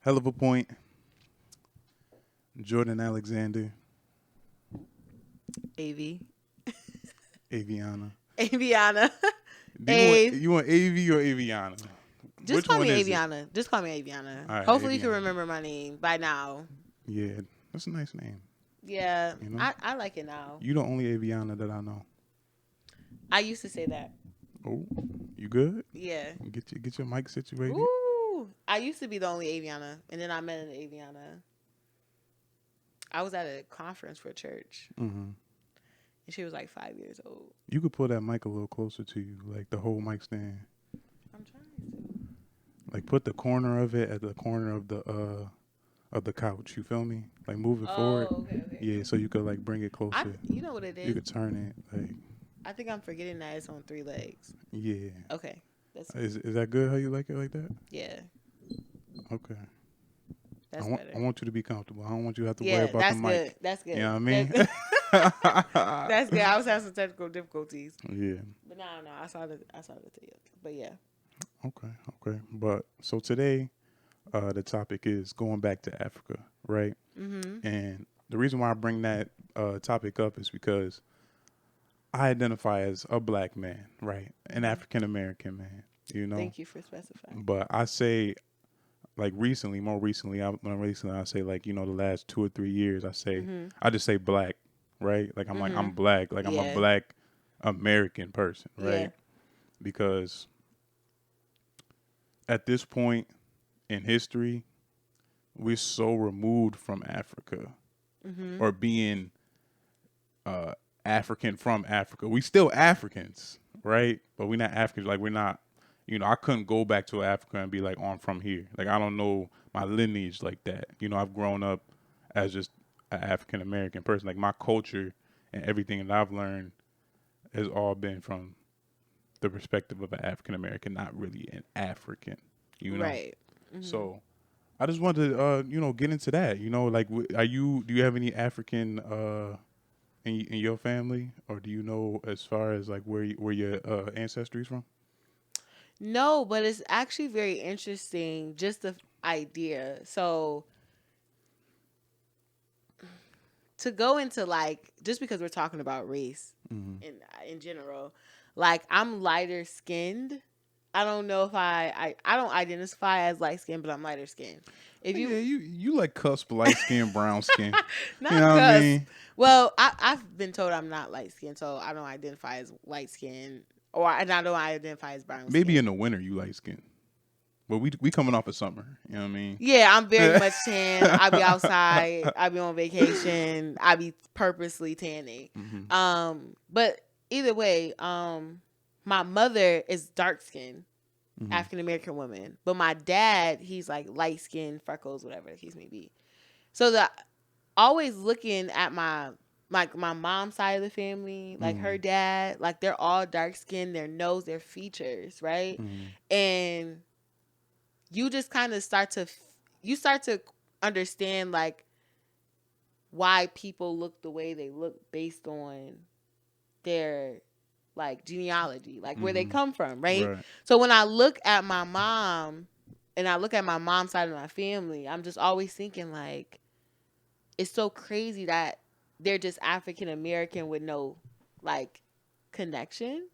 Hell of a point. Jordan Alexander, AV. Aviana. Aviana. Do Ave. you want AV or Aviana? Just Which call one me is it? Aviana. Just call me Aviana. All right, Hopefully you can Aviana. remember my name by now. Yeah, that's a nice name. Yeah, You know, I like it now. you the only Aviana that I know. I used to say that. Oh, you good? Yeah. Get your mic situated. Ooh. I used to be the only Aviana, and then I met an Aviana. I was at a conference for church, Mm-hmm. and she was like 5 years old. You could pull that mic a little closer to you, like the whole mic stand. I'm trying to. Like put the corner of it at the corner of the couch. You feel me? Like move it forward. Oh, okay, okay. Yeah, so you could like bring it closer. You know what it You is? could turn it. Like I think I'm forgetting that it's on three legs. yeah. Okay, that's Is that good? How you like it like that? yeah, Okay. that's I better. want you to be comfortable. I don't want you to have to worry Yeah, about the that's good. mic. That's You know good. what I mean? That's, that's good. I was having some technical difficulties, Yeah. but no, I saw the tail. But yeah. Okay. Okay. But so today, the topic is going back to Africa, right? Mhm. And the reason why I bring that topic up is because I identify as a black man, right? An Mhm. African American man, you know. Thank you for specifying. But I say like recently, more recently, I say like the last 2 or 3 years, Mhm. I just say black, right? Like I'm Mhm. black, like I'm a Yeah. black American person, Yeah. right? Because at this point in history, we're so removed from Africa Mhm. or being uh, African from Africa. We still Africans, right? But we're not Africans. Like we're not. I couldn't go back to Africa and be like, "Oh, I'm from here." Like I don't know my lineage like that. I've grown up as just an African American person. Like my culture and everything that I've learned has all been from the perspective of an African American, not really an African. You know. Right. Mhm. So I just wanted to, get into that. Like, do you have any African in your family, or do you know as far as like where your ancestry is from? No, but it's actually very interesting. Just the idea. So to go into like just because we're talking about race Mm-hmm. in general, like I'm lighter skinned. I don't know if I don't identify as light skinned, but I'm lighter skinned. If Yeah, you you like cusp light skin, brown skin. You not know what I cusp, mean? well, I've been told I'm not light skinned, so I don't identify as light skinned, and I don't identify as brown Maybe in skinned. the winter you light skin, but we coming off of summer. You know what I mean? Yeah, I'm very much tan. I be outside. I be on vacation. I be purposely tanning. Mm-hmm. But either way, my mother is dark skinned Mm-hmm. African American woman, but my dad, he's like light skinned, freckles, whatever the case may be. So the always looking at my mom's side of the family, like Mm-hmm. her dad, like they're all dark skinned, their nose, their features, right? Mm-hmm. And you just kind of you start to understand like why people look the way they look based on their like genealogy, like where they Mm-hmm. come from, right? Right. So when I look at my mom and I look at my mom's side of my family, I'm just always thinking like it's so crazy that they're just African American with no like connection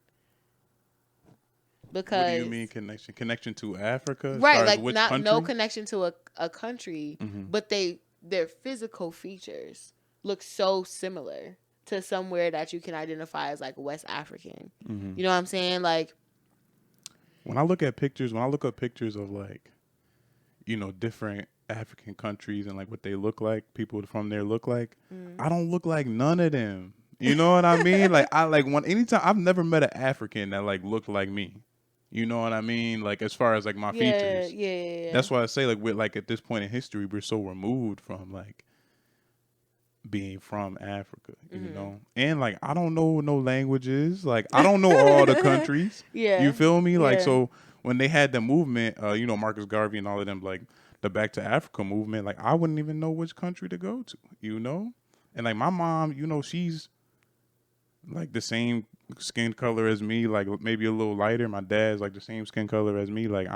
What do you because mean connection? Connection to Africa as right, far as like which not no country? connection to a country, Mm-hmm. but their physical features look so similar to somewhere that you can identify as like West African. Mm-hmm. You know what I'm saying? Like, When I look up pictures of like different African countries and like what they look like, people from there look like, mm. I don't look like none of them. You know what I mean? Like I like one anytime I've never met an African that like looked like me. You know what I mean? Like as far as like my Yeah, features. yeah, yeah, yeah. That's why I say like we're like at this point in history we're so removed from like being from Africa, Mm-hmm. And like I don't know no languages. Like I don't know all the countries. You Yeah, feel me? Like yeah. so when they had the movement, Marcus Garvey and all of them, like the Back to Africa movement, like I wouldn't even know which country to go to. And like my mom, she's like the same skin color as me, like maybe a little lighter. My dad's like the same skin color as me. Like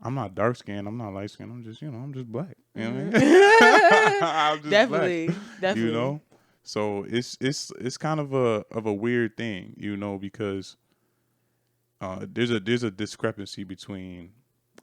I'm not dark skinned. I'm not light skinned. I'm just, I'm just black. You know what I mean? Mm-hmm. I'm just black. Definitely, You definitely. know. So it's kind of a weird thing, because there's a discrepancy between,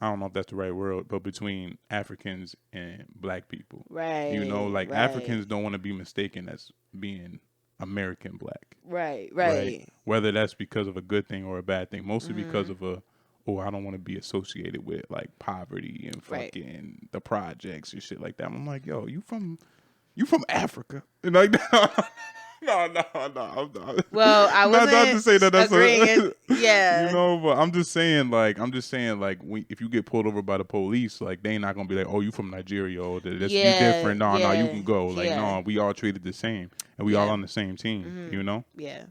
I don't know if that's the right word, but between Africans and black people. Right, Like right, Africans don't want to be mistaken as being American black, right, right? right. Whether that's because of a good thing or a bad thing, mostly because Mm-hmm. of I don't want to be associated with like poverty and Right. fucking the projects and shit like that. I'm like, yo, you from Africa? And like, no, no, no, I'm not. Well, I Not to wasn't say that that's agreeing. a, Yeah, but I'm just saying, like, if you get pulled over by the police, like, they ain't not gonna be like, oh, you from Nigeria, or that's you yeah, different. No, no, you yeah, can go. Like, yeah, no, we all treated the same, and we all yeah. on the same team. Mm-hmm. Yeah.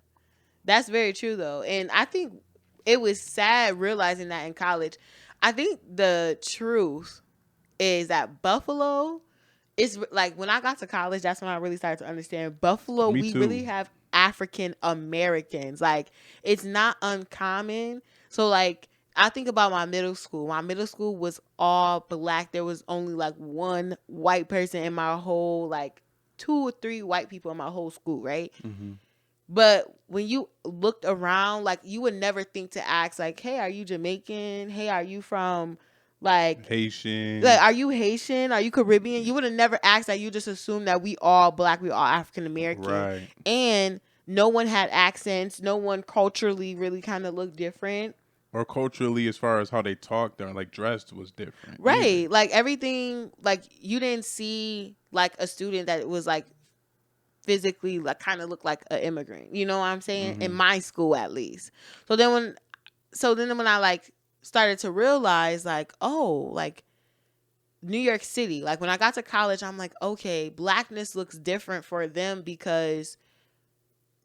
That's very true though. And I think it was sad realizing that in college. I think the truth is that Buffalo is like when I got to college, that's when I really started to understand Buffalo, Me we really too. have African Americans. Like it's not uncommon. So like I think about my middle school. My middle school was all black. There was only like one white person in my whole like two or three white people in my whole school, right? Hmm. But when you looked around, like you would never think to ask, like, "Hey, are you Jamaican? Hey, are you from, like, Haitian, are you Haitian? Are you Caribbean?" You would have never asked that. You just assumed that we all black, we all African American, right? and no one had accents. No one culturally really kind of looked different, Or culturally, as far as how they talked or like dressed, was different either. right? Like everything, like you didn't see like a student that was like physically like kind of looked like an immigrant. You know what I'm saying? In Hmm. my school, at least. So then when I like started to realize like, oh, like New York City, like when I got to college, I'm like, okay, blackness looks different for them because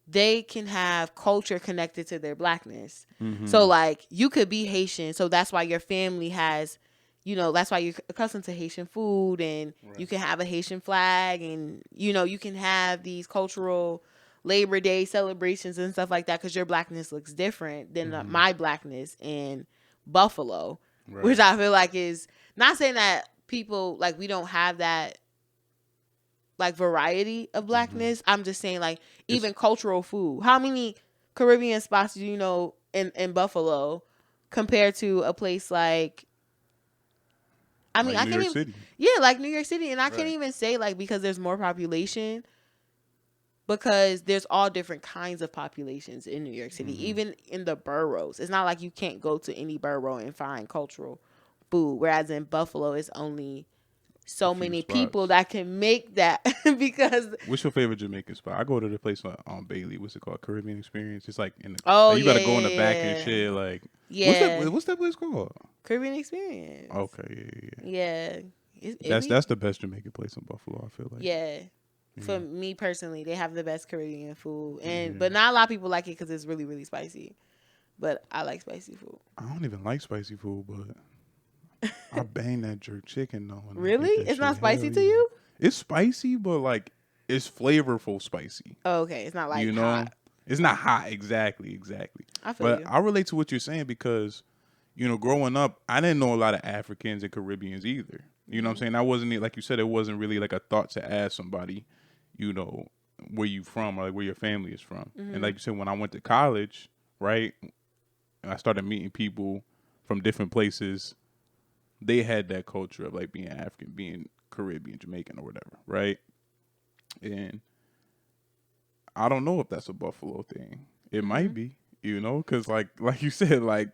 they can have culture connected to their blackness. So Hmm. like you could be Haitian, so that's why your family has, that's why you're accustomed to Haitian food, and you Right. can have a Haitian flag, and you can have these cultural Labor Day celebrations and stuff like that because your blackness looks different than Hmm. my blackness in Buffalo, which Right. I feel like is not saying that people like we don't have that like variety of Hmm. blackness. I'm just saying like It's even cultural food. How many Caribbean spots do you know in Buffalo compared to a place like I mean like I New can't York even City. yeah, like New York City, and I can't Right. even say like because there's more population, because there's all different kinds of populations in New York City, Hmm. even in the boroughs. It's not like you can't go to any borough and find cultural food, whereas in Buffalo it's only A so few many people spots. that can make that because What's your favorite Jamaican spot? I go to the place on Bailey. What's it called? Caribbean Experience. It's like oh like you got yeah, to go in the yeah, back and yeah. shit. Like Yeah, what's that place called? Caribbean experience. Okay, yeah, yeah, yeah. Yeah, it That's be that's the best Jamaican place in Buffalo. I feel like. yeah. For Yeah, me personally, they have the best Caribbean food, and yeah. but not a lot of people like it because it's really really spicy. But I like spicy food. I don't even like spicy food, but I bang that jerk chicken though, and I Really, get that it's not shit. spicy Hell to yeah. you? It's spicy, but like it's flavorful spicy. Oh, okay, it's not You like know, hot. it's not hot exactly, exactly. I feel But you. I relate to what you're saying because growing up, I didn't know a lot of Africans and Caribbeans either. You know what I'm Mhm. saying? I wasn't like you said. It wasn't really like a thought to ask somebody, you know, where you from or like where your family is from. And like Mhm. you said, when I went to college, right, and I started meeting people from different places. They had that culture of like being African, being Caribbean, Jamaican, or whatever, right? And I don't know if that's a Buffalo thing. It might Mhm. be, because like you said, like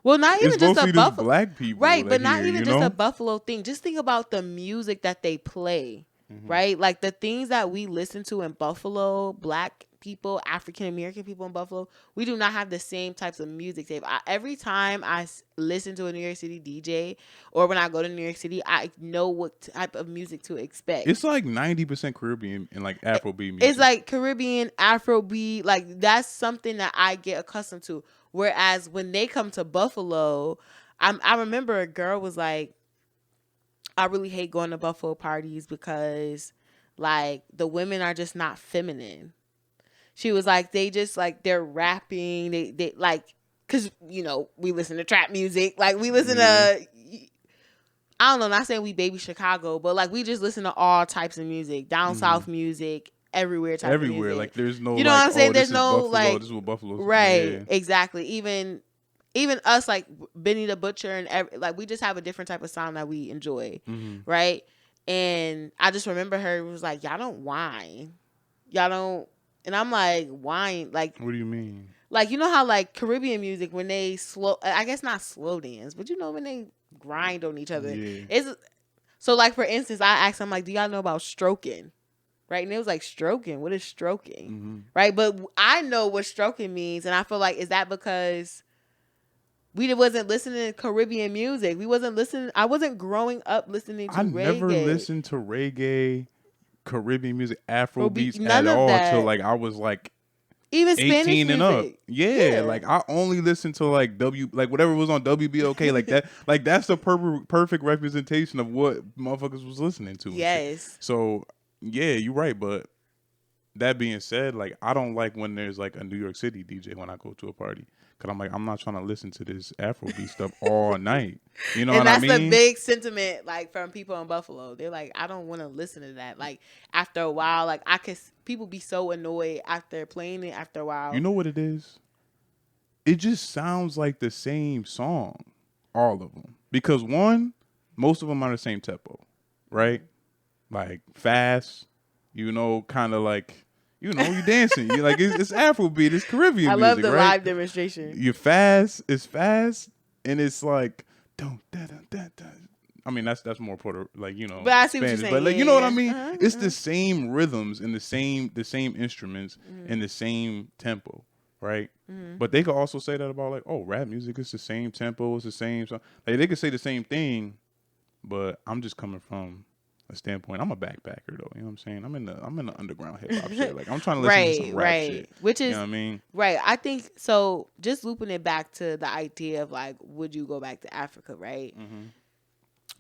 Well, not it's even just a mostly just buffalo, black people right? that But not here, even just a Buffalo thing. Just think about the music that they play, Hmm. right? Like the things that we listen to in Buffalo, black people, African American people in Buffalo, we do not have the same types of music tape. Every time I listen to a New York City DJ, or when I go to New York City, I know what type of music to expect. It's like 90% Caribbean and like Afrobeat It's music. like Caribbean Afrobeat, like that's something that I get accustomed to. Whereas when they come to Buffalo, I remember a girl was like, I really hate going to Buffalo parties because like the women are just not feminine. She was like, they just like they're rapping, they like because we listen to trap music. Like we listen Yeah. to, I don't know, not saying we baby Chicago, but like we just listen to all types of music, down Mm-hmm. south music, everywhere type of Everywhere. music. Like there's no You know what like, I'm saying? oh, There's this is no Buffalo. like, This is what Buffalo's. right, Yeah. exactly. Even us, like Benny the Butcher and like we just have a different type of sound that we enjoy, Mm-hmm. right? And I just remember her was like, "Y'all don't whine, y'all don't," and I'm like, "Whine, like." What do you mean? Like, you know how like Caribbean music, when they slow, I guess not slow dance, but when they grind on each other, Yeah. it's so like for instance, I asked them like, do y'all know about stroking? Right, and it was like stroking. What is stroking? Mm-hmm. Right, but I know what stroking means, and I feel like is that because we wasn't listening to Caribbean music? We wasn't listening. I wasn't growing up listening I to never reggae, listened to reggae, Caribbean music, Afro beats none at of all till that. like I was like Even Spanish 18 and up. music. Yeah, Yeah. like I only listened to like like whatever was on WBOK like that. Like that's the perfect representation of what motherfuckers was listening to and shit. Yes. So yeah, you're right. But that being said, like I don't like when there's like a New York City DJ when I go to a party. Cause I'm like, I'm not trying to listen to this Afrobeat stuff all night. You know And what I that's the mean? big sentiment, like from people in Buffalo. They're like, I don't want to listen to that. Like after a while, like people be so annoyed after playing it. After a You while, know what it is? It just sounds like the same song, all of them. Because one, most of them are the same tempo, right? Like fast, kind of like, you dancing. You like it's Afrobeat, it's I Caribbean love music, the right? live demonstration. You're fast, it's fast, and it's like, dun, dun, dun, dun, dun. I mean, that's more But I see what you're Spanish, saying. but like, Yeah, you know what I yeah. mean? Uh-huh, It's uh-huh. the same rhythms and the same instruments Mm-hmm. and the same tempo, right? Mm-hmm. But they could also say that about like, oh, rap music is the same tempo, it's the same. So like they could say the same thing, but I'm just coming from a standpoint. I'm a backpacker though. You know what I'm saying? I'm in the underground hip hop shit. Like I'm trying to listen to some Right, rap right. shit. Which You is know what I mean? right. I think so. Just looping it back to the idea of like, would you go back to Africa? Right. Mm-hmm.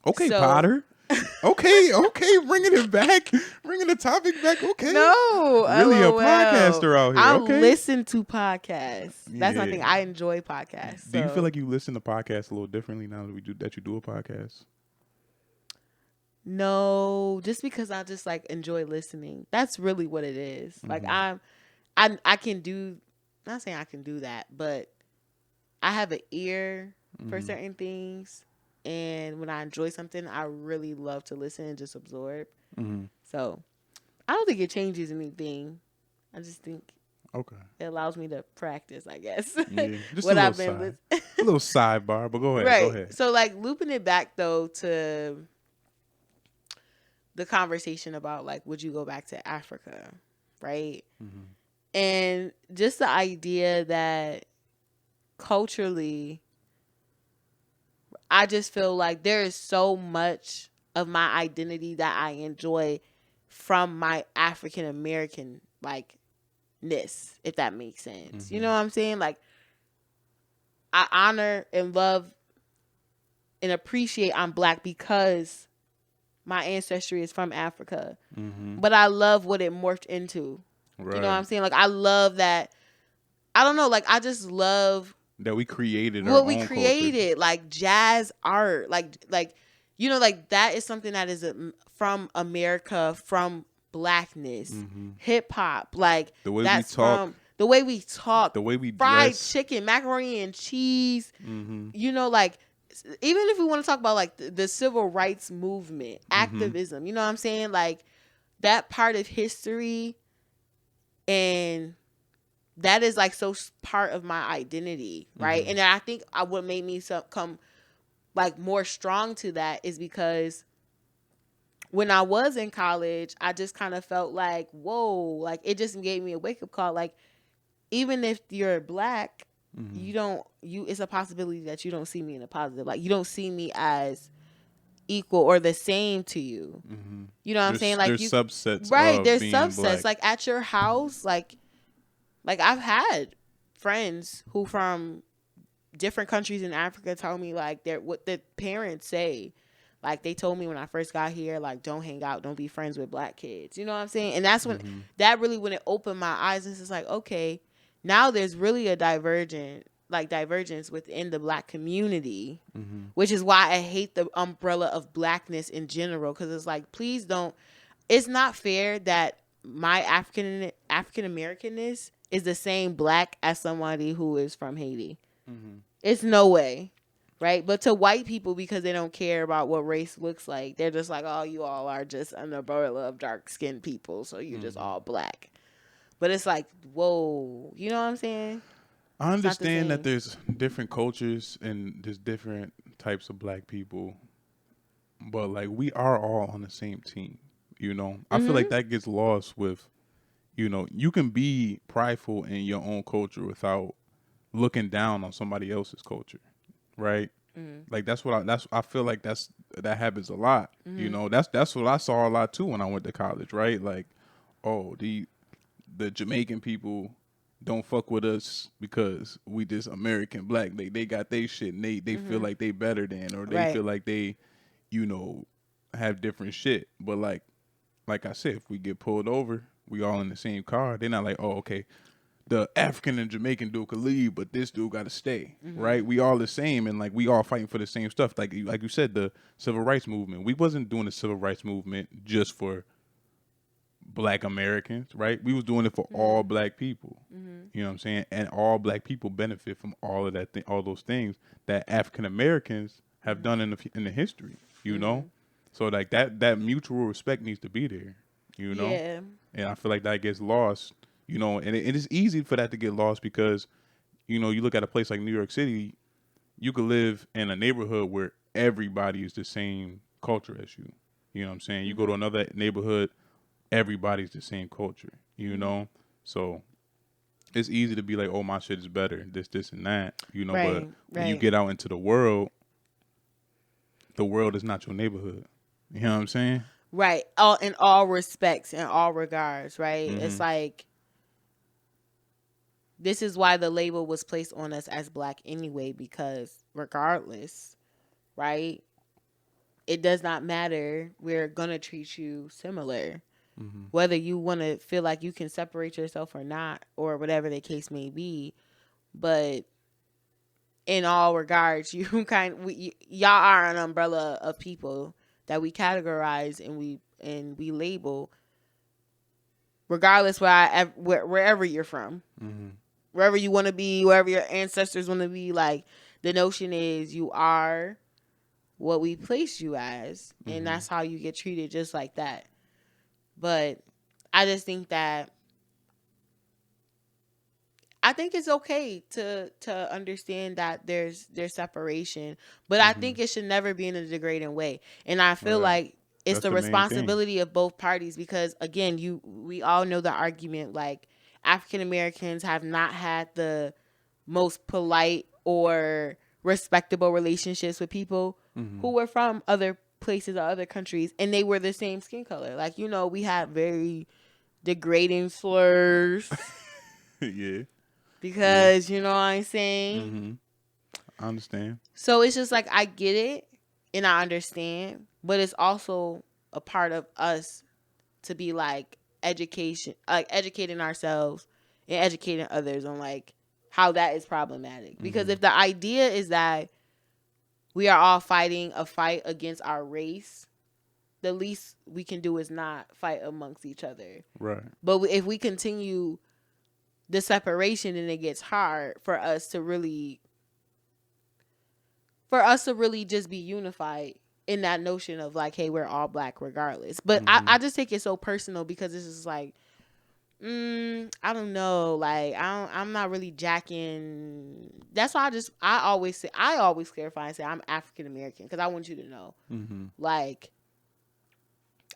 Okay, So Potter. Okay, bringing it back, bringing the topic back. Okay, no, really a LOL. podcaster out here. I Okay, listen to podcasts. That's my thing. yeah. I enjoy podcasts. Do you feel So like you listen to podcasts a little differently now that you do a podcast? no, just because I just like enjoy listening. That's really what it is. Like Mm-hmm. I can do. Not saying I can do that, but I have an ear for Mm-hmm. certain things, and when I enjoy something, I really love to listen and just absorb. Mm-hmm. So I don't think it changes anything. I just think Okay. it allows me to practice, I guess. Yeah, just a What little I've been side, a little sidebar. But go ahead, go right. ahead. So like looping it back though to the conversation about like would you go back to Africa, right? Mm-hmm. And just the idea that culturally I just feel like there is so much of my identity that I enjoy from my African American like ness, if that makes sense. Mm-hmm. You know what I'm saying? Like I honor and love and appreciate I'm black because my ancestry is from Africa. Mm-hmm. But I love what it morphed into. Right. You know what I'm saying? Like I love that. I don't know, like I just love That we created our what we own culture. created, like jazz art, like like that is something that is from America, from blackness, Mm-hmm. hip hop, like The way that's we talk, from the way we talk, the way we fried dress. chicken, macaroni and cheese. Mm-hmm. Like even if we want to talk about like the civil rights movement, activism, you know what I'm saying? Like that part of history, and that is like so part of my identity, right? Mm-hmm. And I think what made me come like more strong to that is because when I was in college, I just kind of felt like, whoa, like it just gave me a wake up call. Like even if you're black, Mm-hmm. it's a possibility that you don't see me in a positive. Like you don't see me as equal or the same to you. Mm-hmm. You know what I'm saying? Like There's subsets right, of there's being subsets. black. Like at your house, like I've had friends who from different countries in Africa tell me like they're what the parents say. Like they told me when I first got here, like don't hang out, don't be friends with black kids. You know what I'm saying? And that's when Mm-hmm. that really when it opened my eyes. It's just like okay, now there's really a divergent. like divergence within the black community, Mm-hmm. which is why I hate the umbrella of blackness in general, because it's like, please don't. It's not fair that my African Americanness is the same black as somebody who is from Haiti. Mm-hmm. It's no way. Right? But to white people, because they don't care about what race looks like, they're just like, oh, you all are just an umbrella of dark skinned people, so you're just Mm-hmm. all black. But it's like, whoa, you know what I'm saying? I It's not the understand that same. there's different cultures and there's different types of black people, but like we are all on the same team. You know, I feel like Mm-hmm. that gets lost with, you know, you can be prideful in your own culture without looking down on somebody else's culture, right? Mm-hmm. Like I feel like that happens a lot. You Mm-hmm. know, that's what I saw a lot too when I went to college, right? Like, oh, the Jamaican people don't fuck with us because we just American black. They got their shit and they feel Mm-hmm. like they better than, or they Right. feel like they, you know, have different shit. But like I said, if we get pulled over, we all in the same car. They're not like, oh, okay, the African and Jamaican dude could leave, but this dude got to stay, Mm-hmm. right? We all the same, and like we all fighting for the same stuff. Like you said, the civil rights movement. We wasn't doing the civil rights movement just for black Americans, right? We was doing it for all Mm-hmm. black people. Mm-hmm. You know what I'm saying? And all black people benefit from all of that, all those things that African Americans have done in the history. You know, Mm-hmm. so like that mutual respect needs to be there. You know, Yeah. and I feel like that gets lost. You know, and it is easy for that to get lost because you know you look at a place like New York City, you could live in a neighborhood where everybody is the same culture as you. You know what I'm saying? You go to Mm-hmm. another neighborhood, everybody's the same culture, you Mm-hmm. know? So it's easy to be like, oh, my shit is better, this, and that, you know? But Right. when you Right. get out into the world is not your neighborhood. You know what I'm saying? Right. All in all respects, in all regards, right? It's Mm-hmm. like, this is why the label was placed on us as black anyway, because regardless, right? It does not matter. We're gonna treat you similar. Mm-hmm. Whether you wanna feel like you can separate yourself or not, or whatever the case may be. But in all regards, y'all are an umbrella of people that we categorize and we label, regardless wherever you're from, Mm-hmm. wherever you want to be, wherever your ancestors want to be. Like, the notion is you are what we place you as, and Mm-hmm. that's how you get treated, just like that. But I just think that I think it's okay to understand that there's separation, but I Mm-hmm. think it should never be in a degrading way. And I feel Right. like it's That's the the main thing. responsibility of both parties, because again, we all know the argument, like, African Americans have not had the most polite or respectable relationships with people Mm-hmm. who were from other places or other countries, and they were the same skin color. Like, we had very degrading slurs, Yeah. Yeah. because you know what I'm saying. Mm-hmm. I understand. So it's just like, I get it and I understand, but it's also a part of us to be like, educating ourselves and educating others on, like, how that is problematic. Because Mm-hmm. if the idea is that we are all fighting a fight against our race, the least we can do is not fight amongst each other. Right. But if we continue the separation, then it gets hard for us to really just be unified in that notion of, like, hey, we're all black regardless. But Mm-hmm. I just take it so personal, because it's just like, I don't know, like, I'm not really jacking. That's why I always clarify and say I'm African American, because I want you to know, Mm-hmm. like,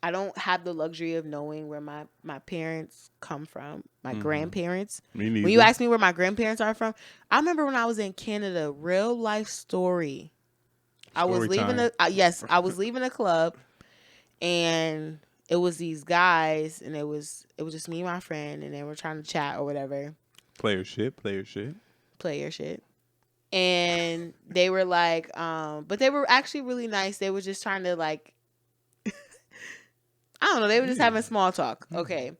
I don't have the luxury of knowing where my parents come from, my Mm-hmm. grandparents. Me When you neither. ask me where my grandparents are from, I remember when I was in Canada, real life story. I was Story leaving time. the yes, I was leaving a club, and it was these guys, and it was just me and my friend, and they were trying to chat or whatever, Player shit. Player shit. player shit. And they were like, but they were actually really nice. They were just trying to, like, I don't know, they were just Yeah. having small talk. Yeah. Okay.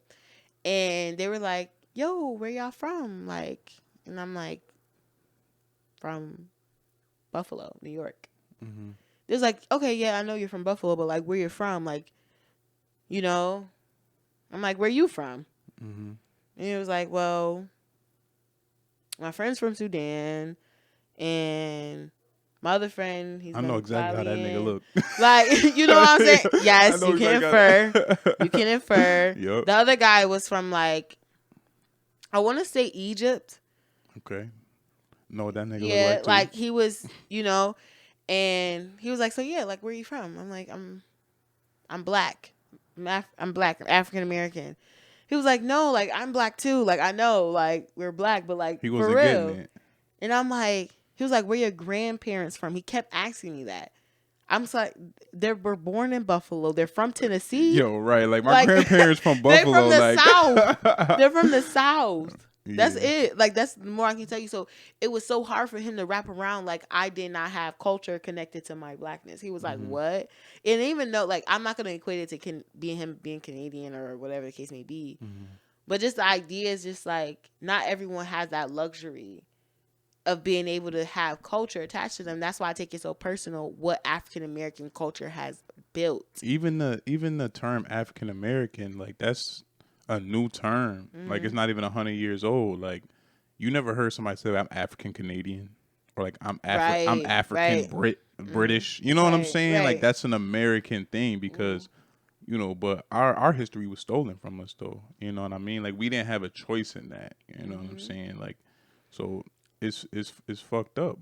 And they were like, yo, where y'all from? Like, and I'm like, from Buffalo, New York. Mm-hmm. It's like, okay, yeah, I know you're from Buffalo, but like where you're from, like, you know, I'm like, where you from? Mm-hmm. And he was like, well, my friend's from Sudan, and my other friend, he's I know exactly how that nigga Venezuelan. look. Like, you know what I'm saying? I Yes, know you can exactly infer. how You can infer. Yep. The other guy was from like, I want to say Egypt. Okay. Know what that nigga look Yeah, like too. like he was, and he was like, so yeah, like where you from? I'm like, I'm black. I'm black. I'm African American. He was like, no, like I'm black too. Like I know, like we're black, but like He for wasn't getting real. it. And I'm like, he was like, where your grandparents from? He kept asking me that. I'm just like, they were born in Buffalo. They're from Tennessee. Yo, right. Like my Like grandparents from they from Buffalo, the like South. They're from the South. That's yeah. it. Like that's the more I can tell you. So it was so hard for him to wrap around like I did not have culture connected to my blackness. He was like, Mm-hmm. "What?" And even though like I'm not gonna equate it to being him being Canadian or whatever the case may be, Mm-hmm. but just the idea is just like not everyone has that luxury of being able to have culture attached to them. That's why I take it so personal what African American culture has built. Even the term African American, like that's a new term. Like it's not even 100 years old. Like you never heard somebody say I'm African Canadian or like I'm Right, African right, British. You know what I'm right, saying? Like right. that's an American thing because but our history was stolen from us though. You know what I mean? Like we didn't have a choice in that. You know what I'm saying? Like so it's fucked up,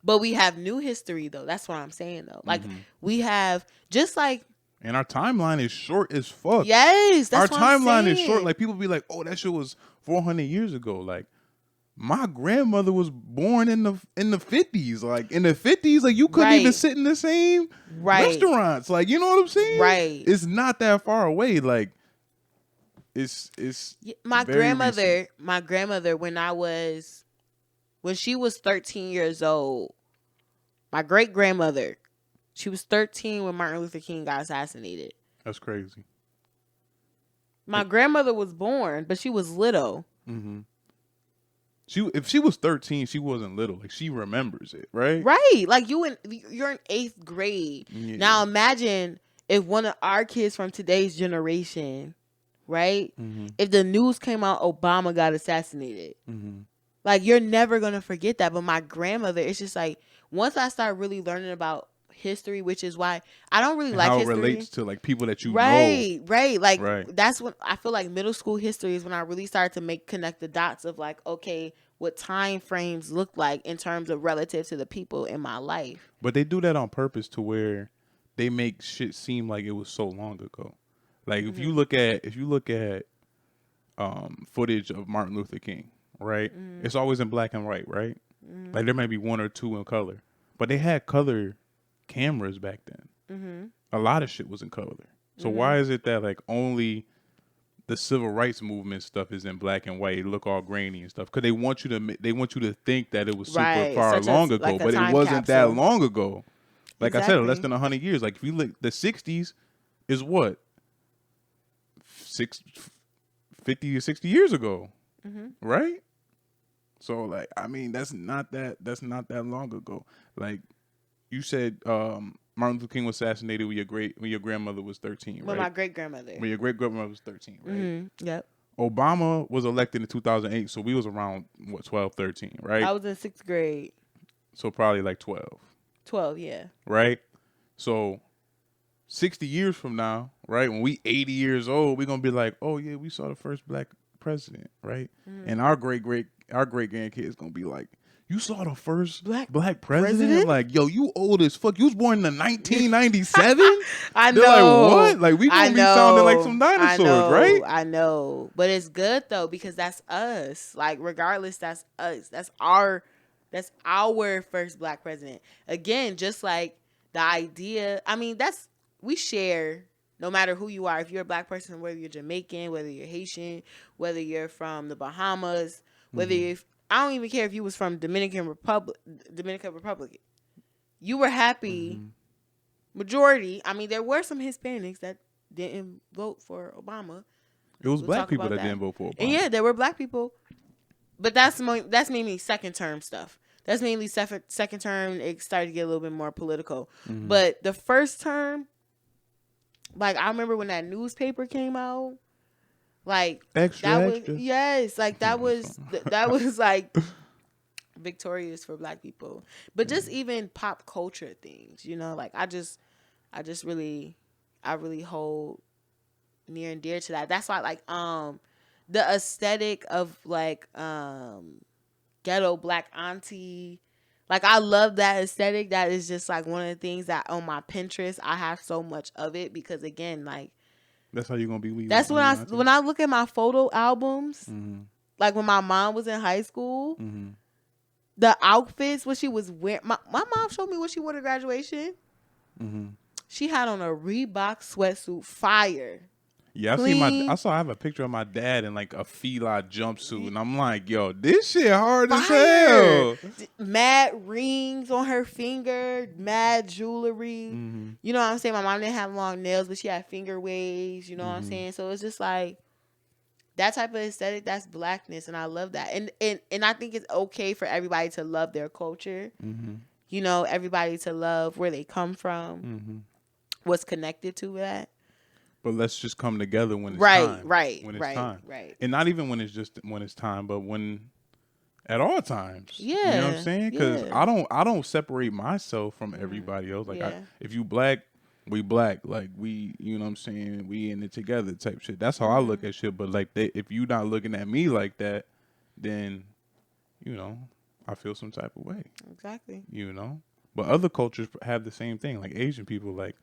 But we have new history though. That's what I'm saying though. Like mm-hmm. we have just like And our timeline is short as fuck. yes, Our that's what I'm timeline is short. saying. Like people be like, "Oh, that shit was 400 years ago." Like my grandmother was born in the 50s. Like in the 50s, like you couldn't even Right, sit in the same right, restaurants. Like you know what I'm saying? right. It's not that far away. Like it's My very recent. grandmother, when she was 13 years old, my great grandmother, she was 13 when Martin Luther King got assassinated. That's crazy. My grandmother was born, but she was little. Mm-hmm. If she was 13, she wasn't little. Like she remembers it, right? Right. Like you're in 8th grade. Yeah. Now imagine if one of our kids from today's generation, right? Mm-hmm. If the news came out Obama got assassinated. Mm-hmm. Like you're never going to forget that, but my grandmother, it's just like once I start really learning about history, which is why I don't really And like how it history. relates to like people that you know. Right. Like Right. that's when I feel like middle school history is when I really started to connect the dots of like, okay, what time frames look like in terms of relative to the people in my life. But they do that on purpose to where they make shit seem like it was so long ago. Like if you look at footage of Martin Luther King, right? It's always in black and white, right? Like there might be one or two in color, but they had color cameras back then. A lot of shit was in color. So why is it that like only the civil rights movement stuff is in black and white? It look all grainy and stuff because they want you to think that it was super Right. far Such long a ago, like a but it time wasn't that capsule. long ago. Like I said, less Exactly. than 100 years. Like if you look, the 60s is what 50 or 60 years ago, right? So like, I mean, that's not that long ago. Like you said, Martin Luther King was assassinated when your grandmother was 13, With right? my great grandmother. When your great grandmother was 13, right? Yep. Obama was elected in 2008, so we was around what 12, 13, right? I was in 6th grade. So probably like 12, 12, yeah. right? So 60 years from now, right? When we 80 years old, we're gonna be like, oh yeah, we saw the first black president, right? And our great grandkids gonna be like, you saw the first black president? Like, yo, you old as fuck. You was born in the 1997? I They're like, know. what? Like we I gonna be sounding like know. some I dinosaurs, right? know. I know. But it's good though because that's us. Like regardless, that's us. That's our first black president. Again, just like the idea. I mean, we share no matter who you are. If you're a black person, whether you're Jamaican, whether you're Haitian, whether you're from the Bahamas, whether you're I don't even care if you was from Dominican Republic. You were happy. Majority. I mean, there were some Hispanics that didn't vote for Obama. It was We'll black talk people about that didn't vote for Obama. And yeah, there were black people. But that's mainly second term stuff. That's mainly second term. It started to get a little bit more political. Mm-hmm. But the first term, like I remember when that newspaper came out, like Extra, that was, extra. yes, like No, that I'm just was that was like victorious for black people. But just even pop culture things, like I just really I really hold near and dear to that. That's why like the aesthetic of like ghetto black auntie, like I love that aesthetic. That is just like one of the things that on my Pinterest I have so much of it, because again, like That's how you're gonna be that's when when you I auntie. when I look at my photo albums, Mm-hmm. like when my mom was in high school, Mm-hmm. the outfits what she was wearing. My mom showed me what she wore to graduation. Mm-hmm. She had on a Reebok sweatsuit, fire, Yeah, I clean, saw. I have a picture of my dad in like a Fila jumpsuit, and I'm like, yo, this shit hard as fire. hell. Mad rings on her finger, mad jewelry. Mm-hmm. You know what I'm saying? My mom didn't have long nails, but she had finger waves. You know what I'm Mm-hmm. saying? So it's just like that type of aesthetic. That's blackness, and I love that. And I think it's okay for everybody to love their culture. Mm-hmm. Everybody to love where they come from, Mm-hmm. what's connected to that. But let's just come together when it's Right, time. right, When it's right, time, right. and not even when it's time, but when at all times. You know what I'm Yeah, saying? Because yeah, I don't separate myself from mm, everybody else. Like yeah. if you black, we black. Like we, you know what I'm saying? We in it together type shit. That's how I look Hmm. at shit. But like if you not looking at me like that, then you know I feel some type of way. Exactly. You know. But other cultures have the same thing. Like Asian people, like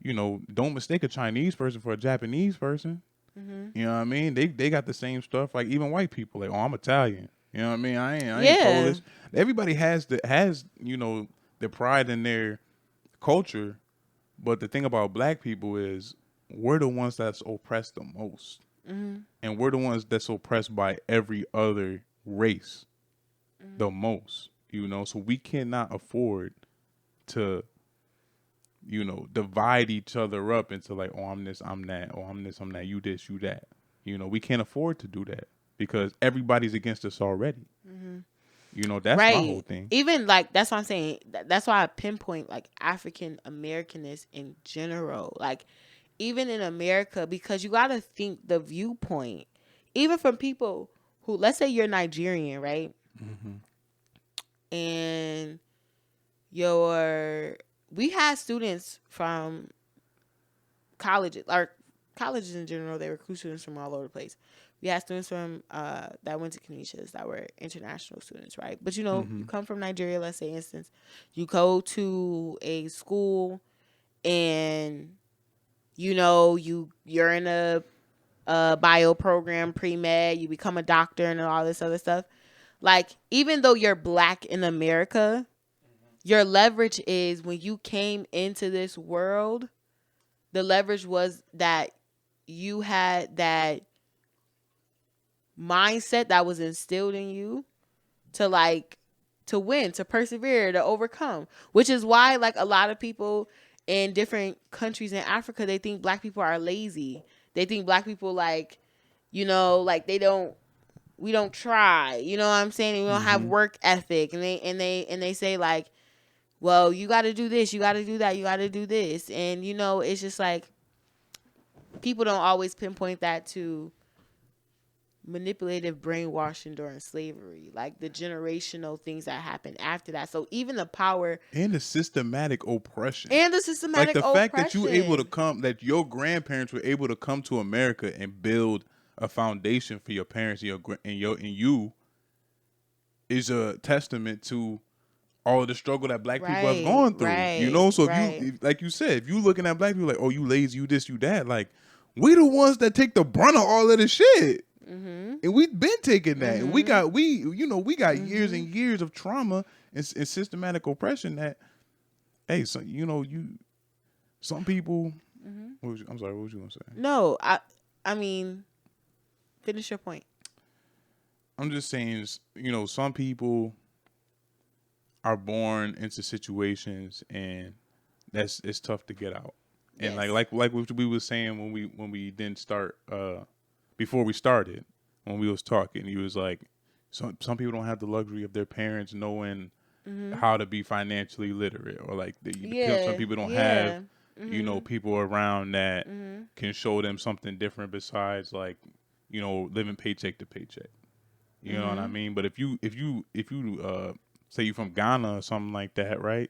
don't mistake a Chinese person for a Japanese person. Hmm. You know what I mean? They got the same stuff. Like even white people, like, oh, I'm Italian. You know what I mean? I ain't Yeah. Polish. Everybody has the pride in their culture, but the thing about black people is we're the ones that's oppressed the most, Hmm. and we're the ones that's oppressed by every other race the Hmm. most. So we cannot afford to divide each other up into like, oh, I'm this, I'm that, or I'm this, I'm that, you this, you that. We can't afford to do that because everybody's against us already. Hmm. That's my whole Right. thing. Even like that's what I'm saying. That's why I pinpoint like African Americanness in general. Like even in America, because you got to think the viewpoint, even from people who, let's say you're Nigerian, right? Mm-hmm. And your we had students from colleges or colleges in general. They recruit students from all over the place. We had students from that went to Canisius that were international students, right? But Mm-hmm. you come from Nigeria. Let's say, instance, you go to a school and you're in a bio program, pre med. You become a doctor and all this other stuff. Like even though you're black in America, your leverage is when you came into this world. The leverage was that you had that mindset that was instilled in you to to win, to persevere, to overcome. Which is why like a lot of people in different countries in Africa, they think black people are lazy. They think black people like we don't try. You know what I'm saying? We don't have Mm-hmm. work ethic, and they say like, well, you got to do this, you got to do that, you got to do this, and it's just like people don't always pinpoint that to manipulative brainwashing during slavery, like the generational things that happened after that. So even the power And the systematic oppression. and the Like systematic the fact that oppression. that your grandparents were able to come to America and build a foundation for your parents and you is a testament to all of the struggle that black people have Right, gone through. right, So right. like you said, if you looking at black people like, oh, you lazy, you this, you that, like we the ones that take the brunt of all of this shit. Mhm. And we've been taking that. And Mhm. we got years and Mhm. years of trauma and systematic oppression that, hey, so some people. Mhm. I'm sorry. What was you gonna say? No, I mean, finish your point. I'm just saying, some people are born into situations, and it's tough to get out. And like Yes. like like what we was saying when we didn't start before we started, when we was talking, he was like, some people don't have the luxury of their parents knowing Mhm. how to be financially literate, or like some Yeah. people don't have, Yeah. Mhm. people around that Mhm. can show them something different besides like, living paycheck to paycheck. You know what I Mhm. mean? But if you say you from Ghana or something like that, right?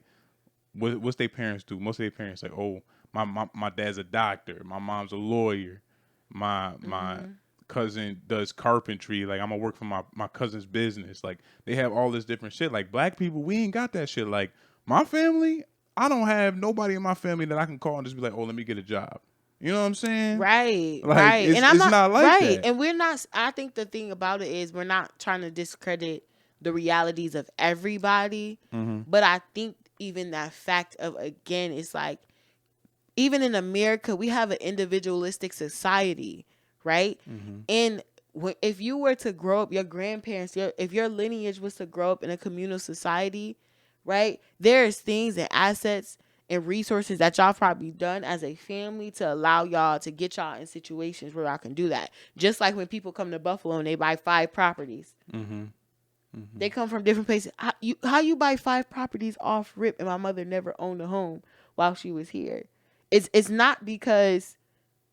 What's their parents do? Most of their parents like, oh, my dad's a doctor, my mom's a lawyer, my Mhm. cousin does carpentry. Like I'm gonna work for my cousin's business. Like they have all this different shit. Like black people, we ain't got that shit. Like my family, I don't have nobody in my family that I can call and just be like, oh, let me get a job. You know what I'm saying? Right, Like right. And I'm it's not not like right. that. And we're not I think the thing about it is we're not trying to discredit the realities of everybody, Mm-hmm. but I think even that fact of again it's like even in America we have an individualistic society, right? Mm-hmm. And if you were to grow up, your grandparents, if your lineage was to grow up in a communal society, right? There's things and assets and resources that y'all probably done as a family to allow y'all to get y'all in situations where y'all can do that. Just like when people come to Buffalo and they buy 5 properties, Mm-hmm. Mm-hmm. they come from different places. How you buy 5 properties off rip and my mother never owned a home while she was here? It's not because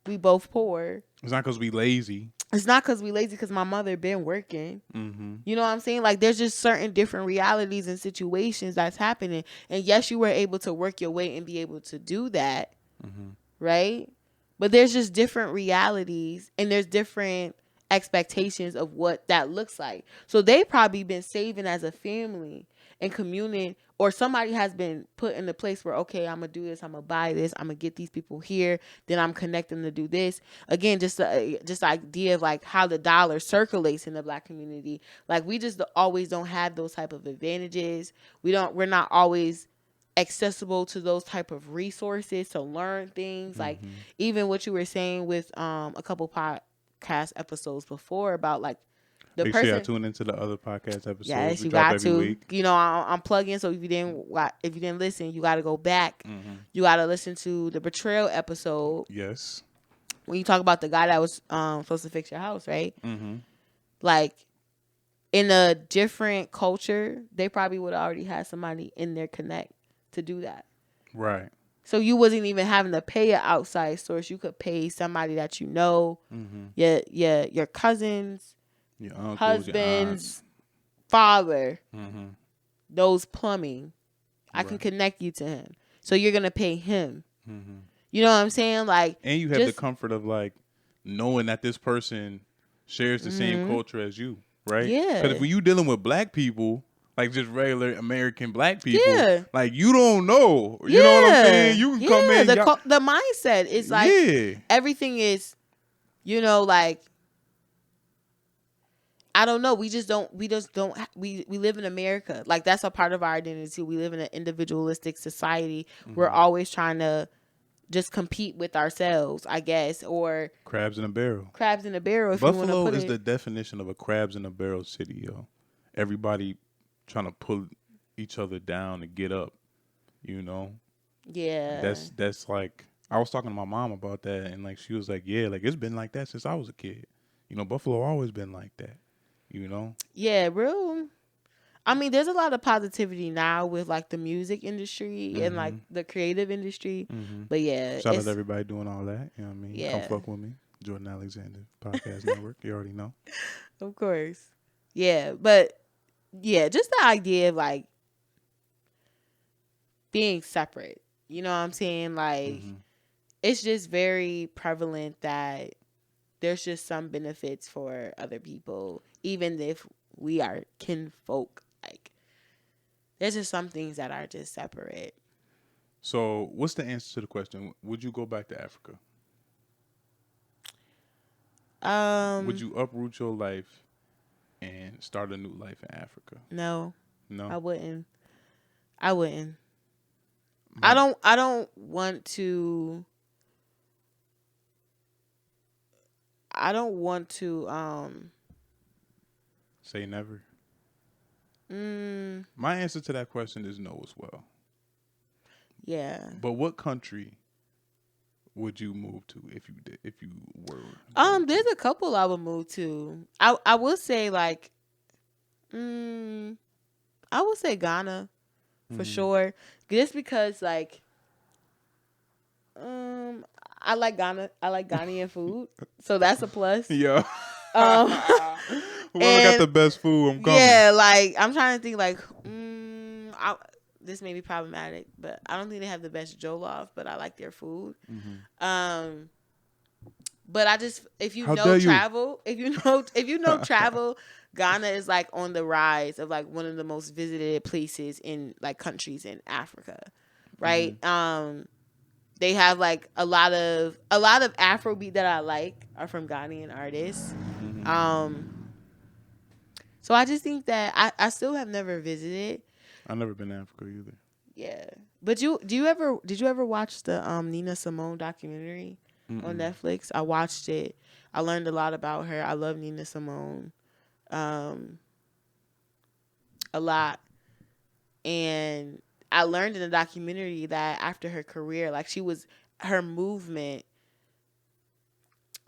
we both poor. It's not because we lazy. It's not because we lazy, because my mother been working. Mm-hmm. You know what I'm saying? Like there's just certain different realities and situations that's happening. And yes, you were able to work your way and be able to do that, Mm-hmm. right? But there's just different realities and there's different expectations of what that looks like. So they probably been saving as a family and communing, or somebody has been put in a place where okay, I'm gonna do this, I'm gonna buy this, I'm gonna get these people here, then I'm connecting to do this. Again, just the idea of like how the dollar circulates in the black community. Like we just always don't have those type of advantages. We're not always accessible to those type of resources to learn things, like Mm-hmm. even what you were saying with a couple podcast episodes before about like the Make sure y'all person. tune into the other podcast episodes Yes, we you drop got every to. week. You know, I'm plugging. So if you didn't listen, you got to go back. Mm-hmm. You got to listen to the betrayal episode Yes. when you talk about the guy that was supposed to fix your house, right? Mm-hmm. Like in a different culture, they probably would have already had somebody in their connect to do that. Right. So you wasn't even having to pay an outside source. You could pay somebody that you know, Mm-hmm. your cousins, Your uncles, your aunts. husband's father Mm-hmm. knows plumbing. I can Right. connect you to him. So you're gonna pay him. Mm-hmm. You know what I'm saying? Like And you have the just comfort of like knowing that this person shares the same mm-hmm. culture as you, right? Because if Yeah. when you dealing with black people, like just regular American black people, Yeah. like you don't know. You know what I'm saying? Yeah. You can come Yeah. in, y'all, The mindset is like yeah. everything is, like I don't know. We live in America. Like that's a part of our identity. We live in an individualistic society. We're Mm-hmm. always trying to just compete with ourselves, I guess, or Crabs in a barrel. crabs in a barrel if you want to Buffalo put is it. the definition of a crabs in a barrel city, yo. Everybody trying to pull each other down to get up, you know. Yeah. That's like I was talking to my mom about that, and like she was like, yeah, like it's been like that since I was a kid. Buffalo always been like that, you know. Yeah, real. I mean, there's a lot of positivity now with like the music industry and like Mhm. the creative industry. Mhm. But yeah, Shout out to everybody doing all that. You know what I mean? Come yeah, fuck with me, Jordan Alexander Podcast Network. You already know. of course. Yeah, but yeah, just the idea of like being separate. You know what I'm saying? Like Mhm. it's just very prevalent that there's just some benefits for other people, even if we are kinfolk. Like there's just some things that are just separate. So, what's the answer to the question? Would you go back to Africa? Would Um, you uproot your life and start a new life in Africa? no, I No. wouldn't. I wouldn't. I My don't. I don't want to. I don't want to. say never. Mm, My answer to that question is no as well. yeah. But what country would you move to if you were going to? There's a couple I would move to. I will say like. I would say Ghana. for Mhm. sure. Just because like I like Ghana. I like Ghanaian food, so that's a plus. Yo. Um, Whoever got the and best food, I'm coming. yeah, like I'm trying to think like this may be problematic, but I don't think they have the best jollof, but I like their food. Mhm. Um, but I just if you How know dare you? travel, if you know travel, Ghana is like on the rise of like one of the most visited places in like countries in Africa, Mhm. right? They have like a lot of Afrobeat that I like are from Ghanaian artists. Mhm. Um, so I just think that I still have never visited. I've never been to Africa either. Yeah. But did you ever watch the Nina Simone documentary on Mm-mm. Netflix? I watched it. I learned a lot about her. I love Nina Simone um a lot. And I learned in the documentary that after her career, like her movement,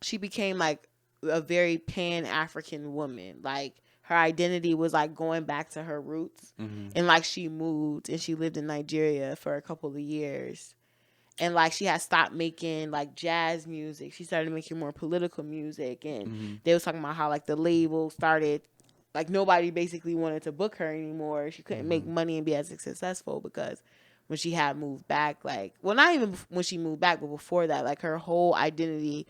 she became like a very pan African woman. Like her identity was like going back to her roots. Mhm. And like she moved and she lived in Nigeria for a couple of years. And like she had stopped making like jazz music. She started making more political music, and Mhm. they was talking about how like the label started like nobody basically wanted to book her anymore. She couldn't make Mhm. money and be as successful because when she had moved back, like well not even when she moved back, but before that, like her whole identity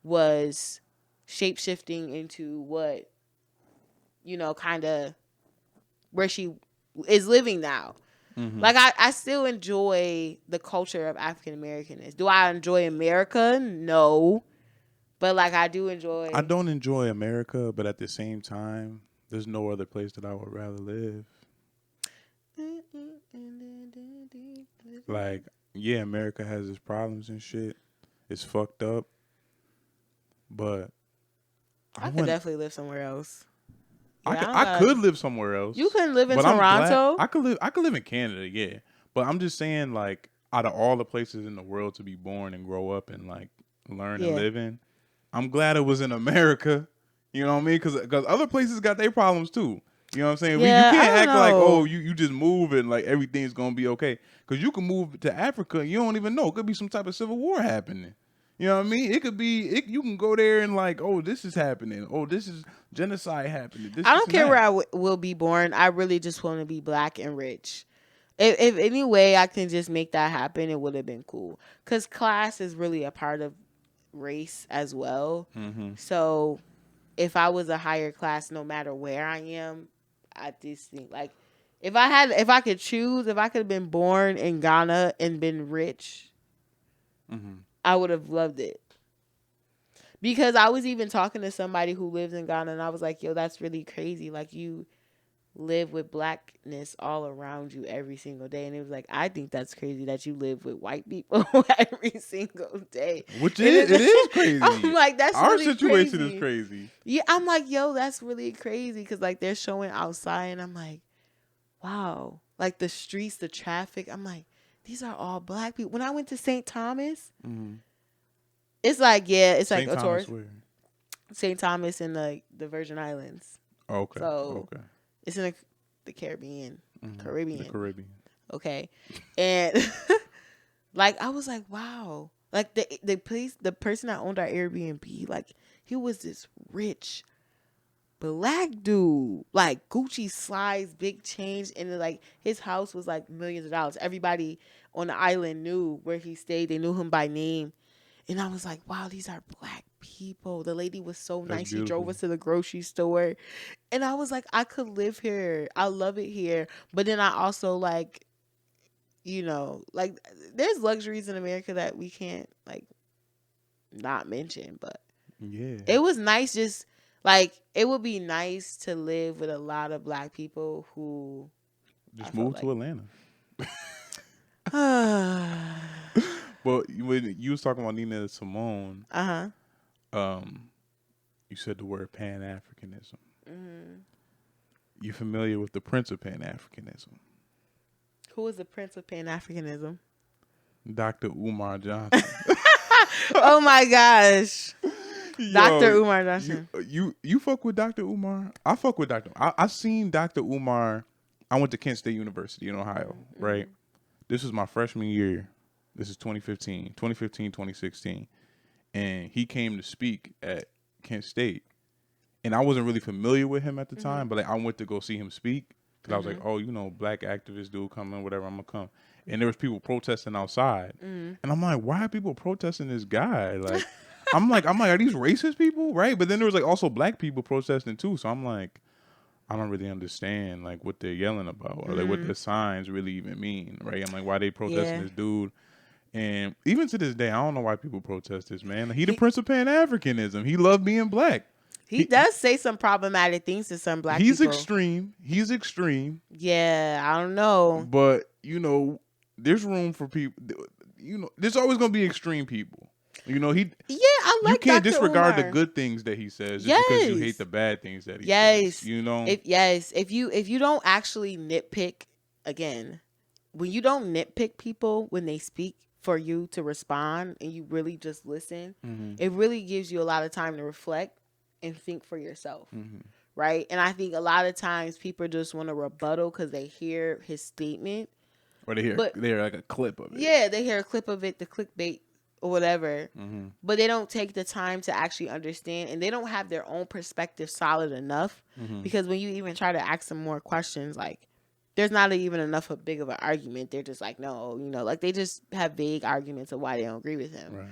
was shape shifting into what kind of where she is living now. Mhm. Like I still enjoy the culture of African Americanness. Do I enjoy America? No. But like I do I enjoy. don't enjoy America, but at the same time, there's no other place that I would rather live. Like, yeah, America has its problems and shit. It's fucked up, but I I could wouldn't. definitely live somewhere else. I Yeah, could, I don't I got. could live somewhere You else, couldn't live in but I'm glad Toronto. I could live in Canada, yeah. But I'm just saying, like, out of all the places in the world to be born and grow up and like learn and Yeah. live in, I'm glad it was in America. You know what I mean? Because other places got their problems too. You know what I'm saying? You Yeah, I can't don't act like, oh, know. you just move and like everything's gonna be okay. Because you can move to Africa, and you don't even know. It could be some type of civil war happening. You know what I mean? It could be. You can go there and like, oh, this is happening. Oh, this is genocide happening. I This don't and care where that. I will be born. I really just want to be black and rich. If any way I can just make that happen, it would have been cool. Cause class is really a part of race as well. Mm-hmm. So if I was a higher class, no matter where I am, I just think like if I could choose, if I could have been born in Ghana and been rich, Mm-hmm. I would have loved it. Because I was even talking to somebody who lives in Ghana, and I was like, "Yo, that's really crazy. Like you live with blackness all around you every single day." And it was like, I think that's crazy that you live with white people every single day. Which And is it is I'm crazy. like, that's Our really situation is crazy. crazy. Yeah, I'm like, yo, that's really crazy because like they're showing outside, and I'm like, wow, like the streets, the traffic. I'm like, these are all black people. When I went to St. Thomas, Mm-hmm. it's like yeah, it's like St. a Thomas tourist. where? St. Thomas in the Virgin Islands, Okay. so Okay. it's in the Caribbean. Mm-hmm. The Caribbean. Caribbean. Okay, and like I was like, wow, like the person that owned our Airbnb, like he was this rich black dude, like Gucci slides, big change, and like his house was like millions of dollars. Everybody on the island knew where he stayed. They knew him by name, and I was like, wow, these are black people. The lady was so That's nice. She drove beautiful. us to the grocery store, and I was like, I could live here. I love it here. But then I also like, like there's luxuries in America that we can't like not mention, but Yeah. it was nice just like it would be nice to live with a lot of black people who I Just felt move like to Atlanta. uh-huh. But when you was talking about Nina Simone, Uh-huh. um, you said the word Pan Africanism. Mm-hmm. You familiar with the Prince of Pan Africanism, Who was the Prince of Pan Africanism? Dr. Umar Johnson? Oh my gosh. Dr. Yo, Umar Johnson. you fuck with Dr. Umar? I fuck with Dr. I seen Dr. Umar I went to Kent State University in Ohio, right? Mm-hmm. This was my freshman year. This is 2015, 2016. And he came to speak at Kent State. And I wasn't really familiar with him at the Mm-hmm. time, but like I went to go see him speak because I was like, Mm-hmm. oh, black activist dude coming, whatever, I'm gonna come. And there was people protesting outside, Mm-hmm. and I'm like, why are people protesting this guy? Like, I'm like, are these racist people, right? But then there was like also black people protesting too, so I'm like, I don't really understand like what they're yelling about or like what Mm-hmm. their signs really even mean, right? I'm like, why they protesting Yeah. this dude? And even to this day, I don't know why people protest this man. He the He Prince of Pan Africanism. He loved being black. he He does say some problematic things to some black he's people. extreme. He's extreme. Yeah, I don't know. But there's room for people. There's always gonna be extreme people. He Yeah, I you like can't Dr. disregard the Umar. good things that he says just because you hate Yes. the bad things that he says. Yes. If you don't actually nitpick again, when you don't nitpick people when they speak for you to respond and you really just listen, Mm-hmm. it really gives you a lot of time to reflect and think for yourself. Mm-hmm. Right? And I think a lot of times people just want to rebuttal because they hear his statement. Or But they hear like a clip of it. yeah, they hear a clip of it, the clickbait or whatever, Mm-hmm. but they don't take the time to actually understand and they don't have their own perspective solid enough Mm-hmm. because when you even try to ask them more questions, like there's not even enough of big of an argument. They're just like, no, like they just have vague arguments of why they don't agree with him. Right.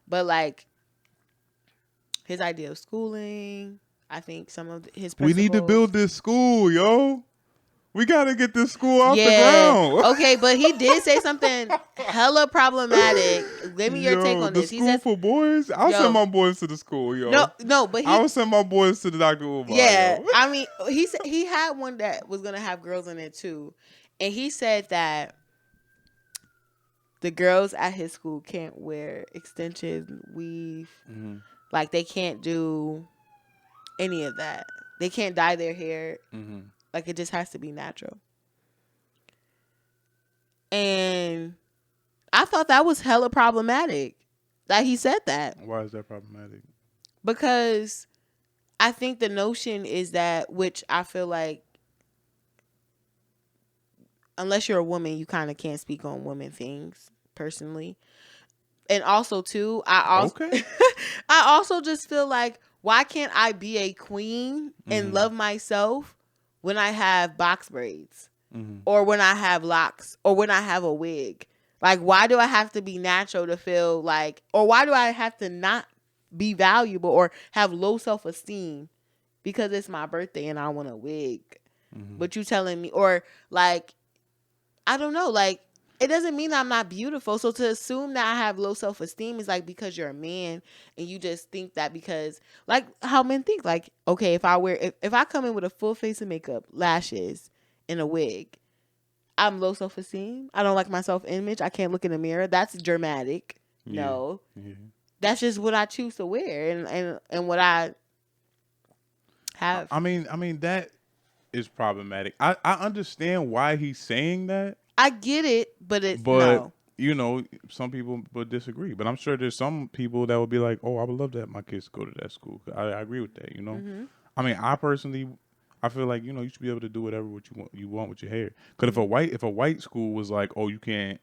But like his idea of schooling, I think some of his We need to principles. build this school, yo. We gotta get this school off the Yeah. ground. Okay, but he did say something hella problematic. Give me your take Yo, on the this. He school says, for boys. I'll yo, send my boys to the school, yo. no, but I will send my boys to the Dr. Umar, yeah, yo. I mean, he said he had one that was gonna have girls in it too, and he said that the girls at his school can't wear extensions, weave, Mm-hmm. like they can't do any of that. They can't dye their hair. Mm-hmm. Like it just has to be natural. And I thought that was hella problematic that he said that Why is that problematic? because I think the notion is that, which I feel like unless you're a woman, you kind of can't speak on women things personally. And also too, Okay. I also just feel like why can't I be a queen and Mm-hmm. love myself when I have box braids Mm-hmm. or when I have locks or when I have a wig? Like why do I have to be natural to feel like, or why do I have to not be valuable or have low self-esteem because it's my birthday and I want a wig? Mm-hmm. But you telling me, or like I don't know, like it doesn't mean I'm not beautiful. So to assume that I have low self-esteem is like because you're a man and you just think that because like how men think, like, okay, if I come in with a full face of makeup, lashes, and a wig, I'm low self-esteem. I don't like my self-image. I can't look in the mirror. That's dramatic. Yeah. No. Yeah. That's just what I choose to wear and what I have. I mean that is problematic. I understand why he's saying that, I get it, but it's but no. some people would disagree. But I'm sure there's some people that would be like, "Oh, I would love to have my kids go to that school." I agree with that. Mm-hmm. I mean, I feel like you should be able to do whatever what you want with your hair. Because if a white school was like, "Oh, you can't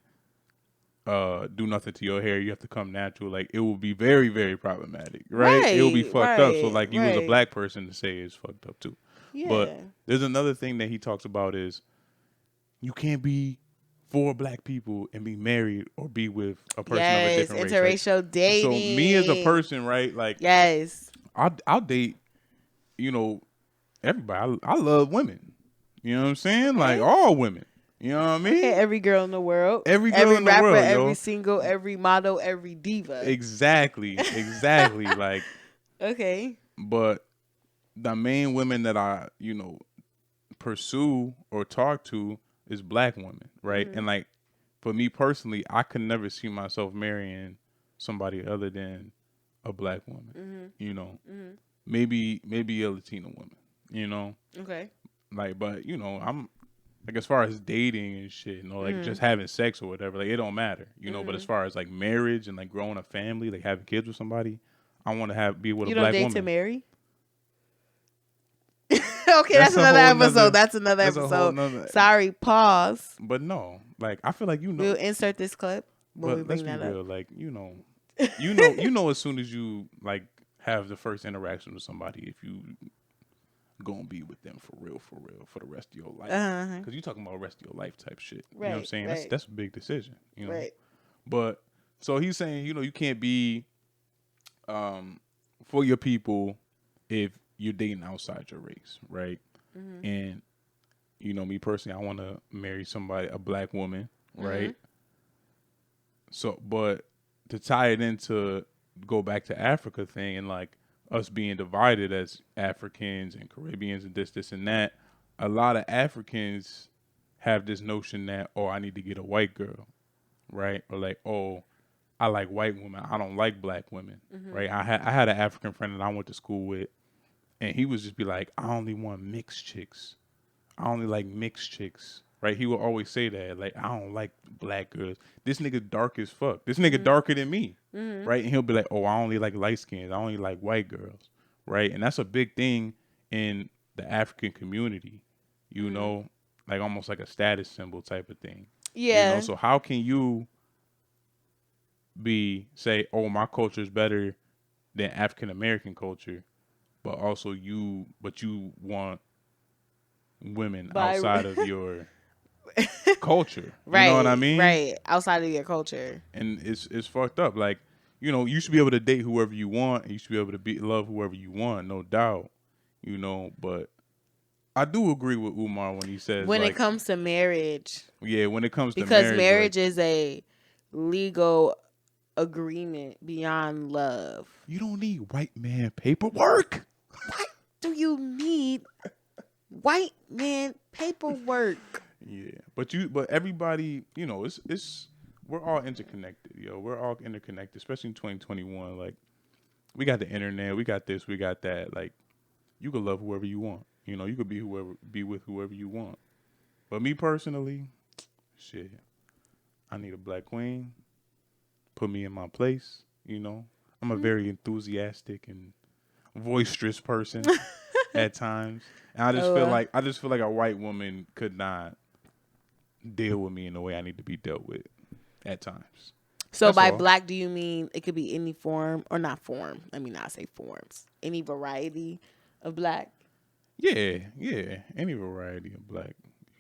do nothing to your hair, you have to come natural," like it would be very, very problematic, right? It would be fucked up. So like you as a black person to say it's fucked up too. Yeah. But there's another thing that he talks about is you can't be for black people and be married or be with a person of a different race. Interracial dating. So me as a person, right? Like yes, I'll date, everybody. I love women. You know what I'm saying? Like all women. You know what I mean? okay, every girl in the world, Every girl in the rapper, world, every yo. single, every model, every diva. Exactly. Like, Okay. but the main women that I, pursue or talk to is black women, right? Mm-hmm. And like for me personally, I could never see myself marrying somebody other than a black woman. Mm-hmm. Mm-hmm. Maybe a Latina woman, Okay. like, but I'm like, as far as dating and shit, like just having sex or whatever, like it don't matter, But as far as like marriage and like growing a family, like having kids with somebody, I want to be with You a don't black date woman. to marry? Okay, That's that's a another whole episode. nother. That's another That's a whole episode. nother. Sorry, pause. But no, like I feel like We'll insert this clip when we But let's bring be that up. real. Like as soon as you like have the first interaction with somebody, if you gonna be with them for real, for the rest of your life. Uh-huh. Because you talking about rest of your life type shit. You know what I'm Right, saying? right, That's a big decision. right. But so he's saying, you can't be for your people if you're dating outside your race, right? Mm-hmm. And me personally, I want to marry somebody, a black woman, Mm-hmm. right? So, but to tie it into go back to Africa thing and like us being divided as Africans and Caribbeans and this and that, a lot of Africans have this notion that, oh, I need to get a white girl, right? Or like, oh, I like white women, I don't like black women, Mm-hmm. right? I had an African friend that I went to school with, and he was just be like, I only want mixed chicks. I only like mixed chicks. Right? He will always say that. Like, I don't like black girls. This nigga dark as fuck. This nigga darker than me. Mm-hmm. Right? And he'll be like, oh, I only like light skins. I only like white girls. Right? And that's a big thing in the African community. Like almost like a status symbol type of thing. Yeah. So how can you say, oh, my culture is better than African American culture, but also you want women outside of your culture. You know what I Right, mean? right. Outside of your culture. And it's fucked up. Like, you should be able to date whoever you want, and you should be able to love whoever you want, no doubt. But I do agree with Umar when he says When like, it comes to marriage, yeah, when it comes to because marriage, marriage is a legal agreement beyond love. you don't need white man paperwork. What do you need white man paperwork? Yeah, but everybody, it's we're all interconnected, yo. We're all interconnected, especially in 2021. Like, we got the internet, we got this, we got that. Like, you could love whoever you want. You could be with whoever you want. But me personally, shit, I need a black queen. Put me in my place. I'm a very enthusiastic and boisterous person at times, and I just feel like a white woman could not deal with me in the way I need to be dealt with at times. So That's by all. black, do you mean it could be any form or not form? Let me not say forms. Any variety of black. Yeah, any variety of black.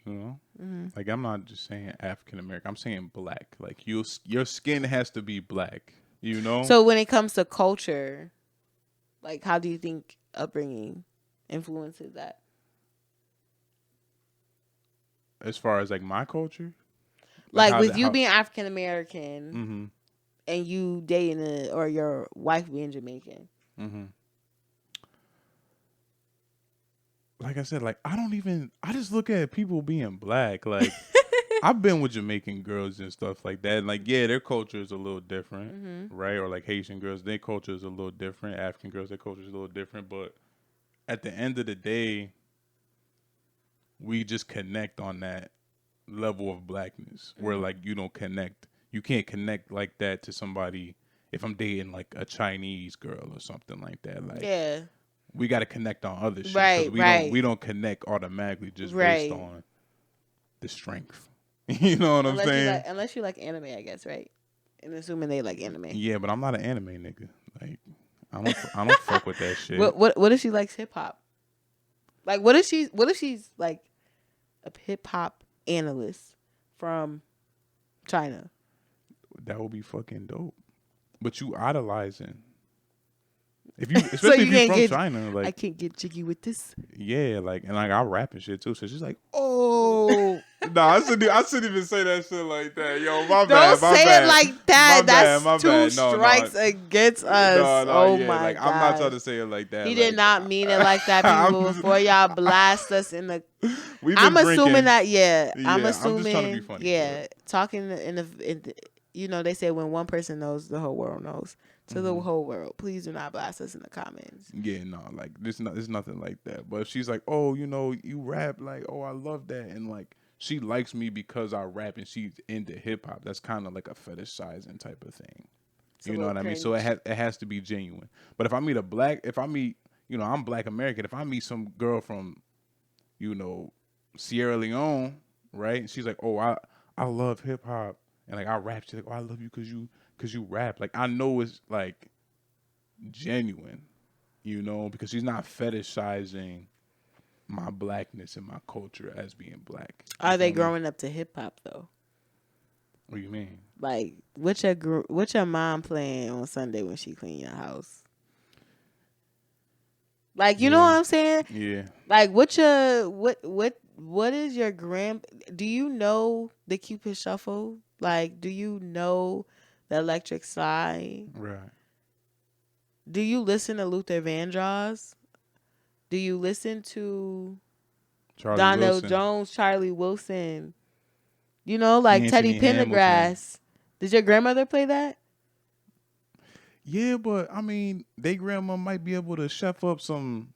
Mm-hmm. Like, I'm not just saying African American. I'm saying black. Like, your skin has to be black. So when it comes to culture, like, how do you think upbringing influences that? As far as like my culture, Like with you being African American Mm-hmm. and you dating or your wife being Jamaican. Mm-hmm. Like I said, like I just look at people being black. Like, I've been with Jamaican girls and stuff like that. And like, yeah, their culture is a little different, Mm-hmm. right? Or like Haitian girls, their culture is a little different. African girls, their culture is a little different. But at the end of the day, we just connect on that level of blackness where like you can't connect like that to somebody if I'm dating like a Chinese girl or something like that. Like, Yeah. we got to connect on other shit Right, we don't connect automatically just based Right. on the strength. You know what I'm saying? Unless you like anime, I guess, right? And assuming they like anime. Yeah, but I'm not an anime nigga. Like, I don't fuck with that shit. What if she likes hip hop? Like what if she's like a hip hop analyst from China? That would be fucking dope. But you idolizing. Especially if you're from China, like, I can't get jiggy with this. yeah, like, and like I rap and shit too. So she's like, oh, nah, I shouldn't even say that shit like that. Yo, my bad. Don't say bad. it like that. That's my two bad. No, strikes against us. Oh yeah, my like, god! I'm not trying to say it like that. He like, did not mean it like that, people. Before y'all blast us in the. I'm assuming that. Yeah, I'm assuming. I'm just trying to be funny. Yeah, talking in the they say when one person knows, the whole world knows. To the whole world, please do not blast us in the comments. Yeah, no, like there's nothing like that. But if she's like, oh, you rap, like, oh, I love that, and like she likes me because I rap and she's into hip hop, that's kind of like a fetishizing type of thing. You know what I mean? So it has to be genuine. But if I meet I'm Black American. If I meet some girl from you know, Sierra Leone, right? And she's like, oh, I love hip hop, and like I rap. She's like, oh, I love you because you rap. Like I know it's like genuine, you know, because she's not fetishizing my blackness and my culture as being black. You Are they feel me? growing up to hip hop though? What do you mean? Like, what your mom playing on Sunday when she clean your house? Like, you know what Yeah, I'm saying? yeah. Like, what is your do you know the Cupid Shuffle? Like, do you know the Electric Slide? Right. Do you listen to Luther Vandross? Do you listen to Charlie Donell Wilson, Jones, Charlie Wilson? You know, like Teddy Anthony Hamilton. Pendergrass. Did your grandmother play that? Yeah, but I mean, they grandma might be able to chef up some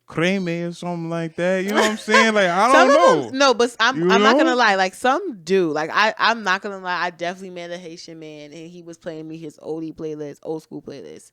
creme or something like that. You know what I'm saying? Like I Some don't of know. them, no, but You I'm not gonna know? lie. Like some do. Like I'm not gonna lie. I definitely met a Haitian man, and he was playing me his oldie playlist, old school playlist,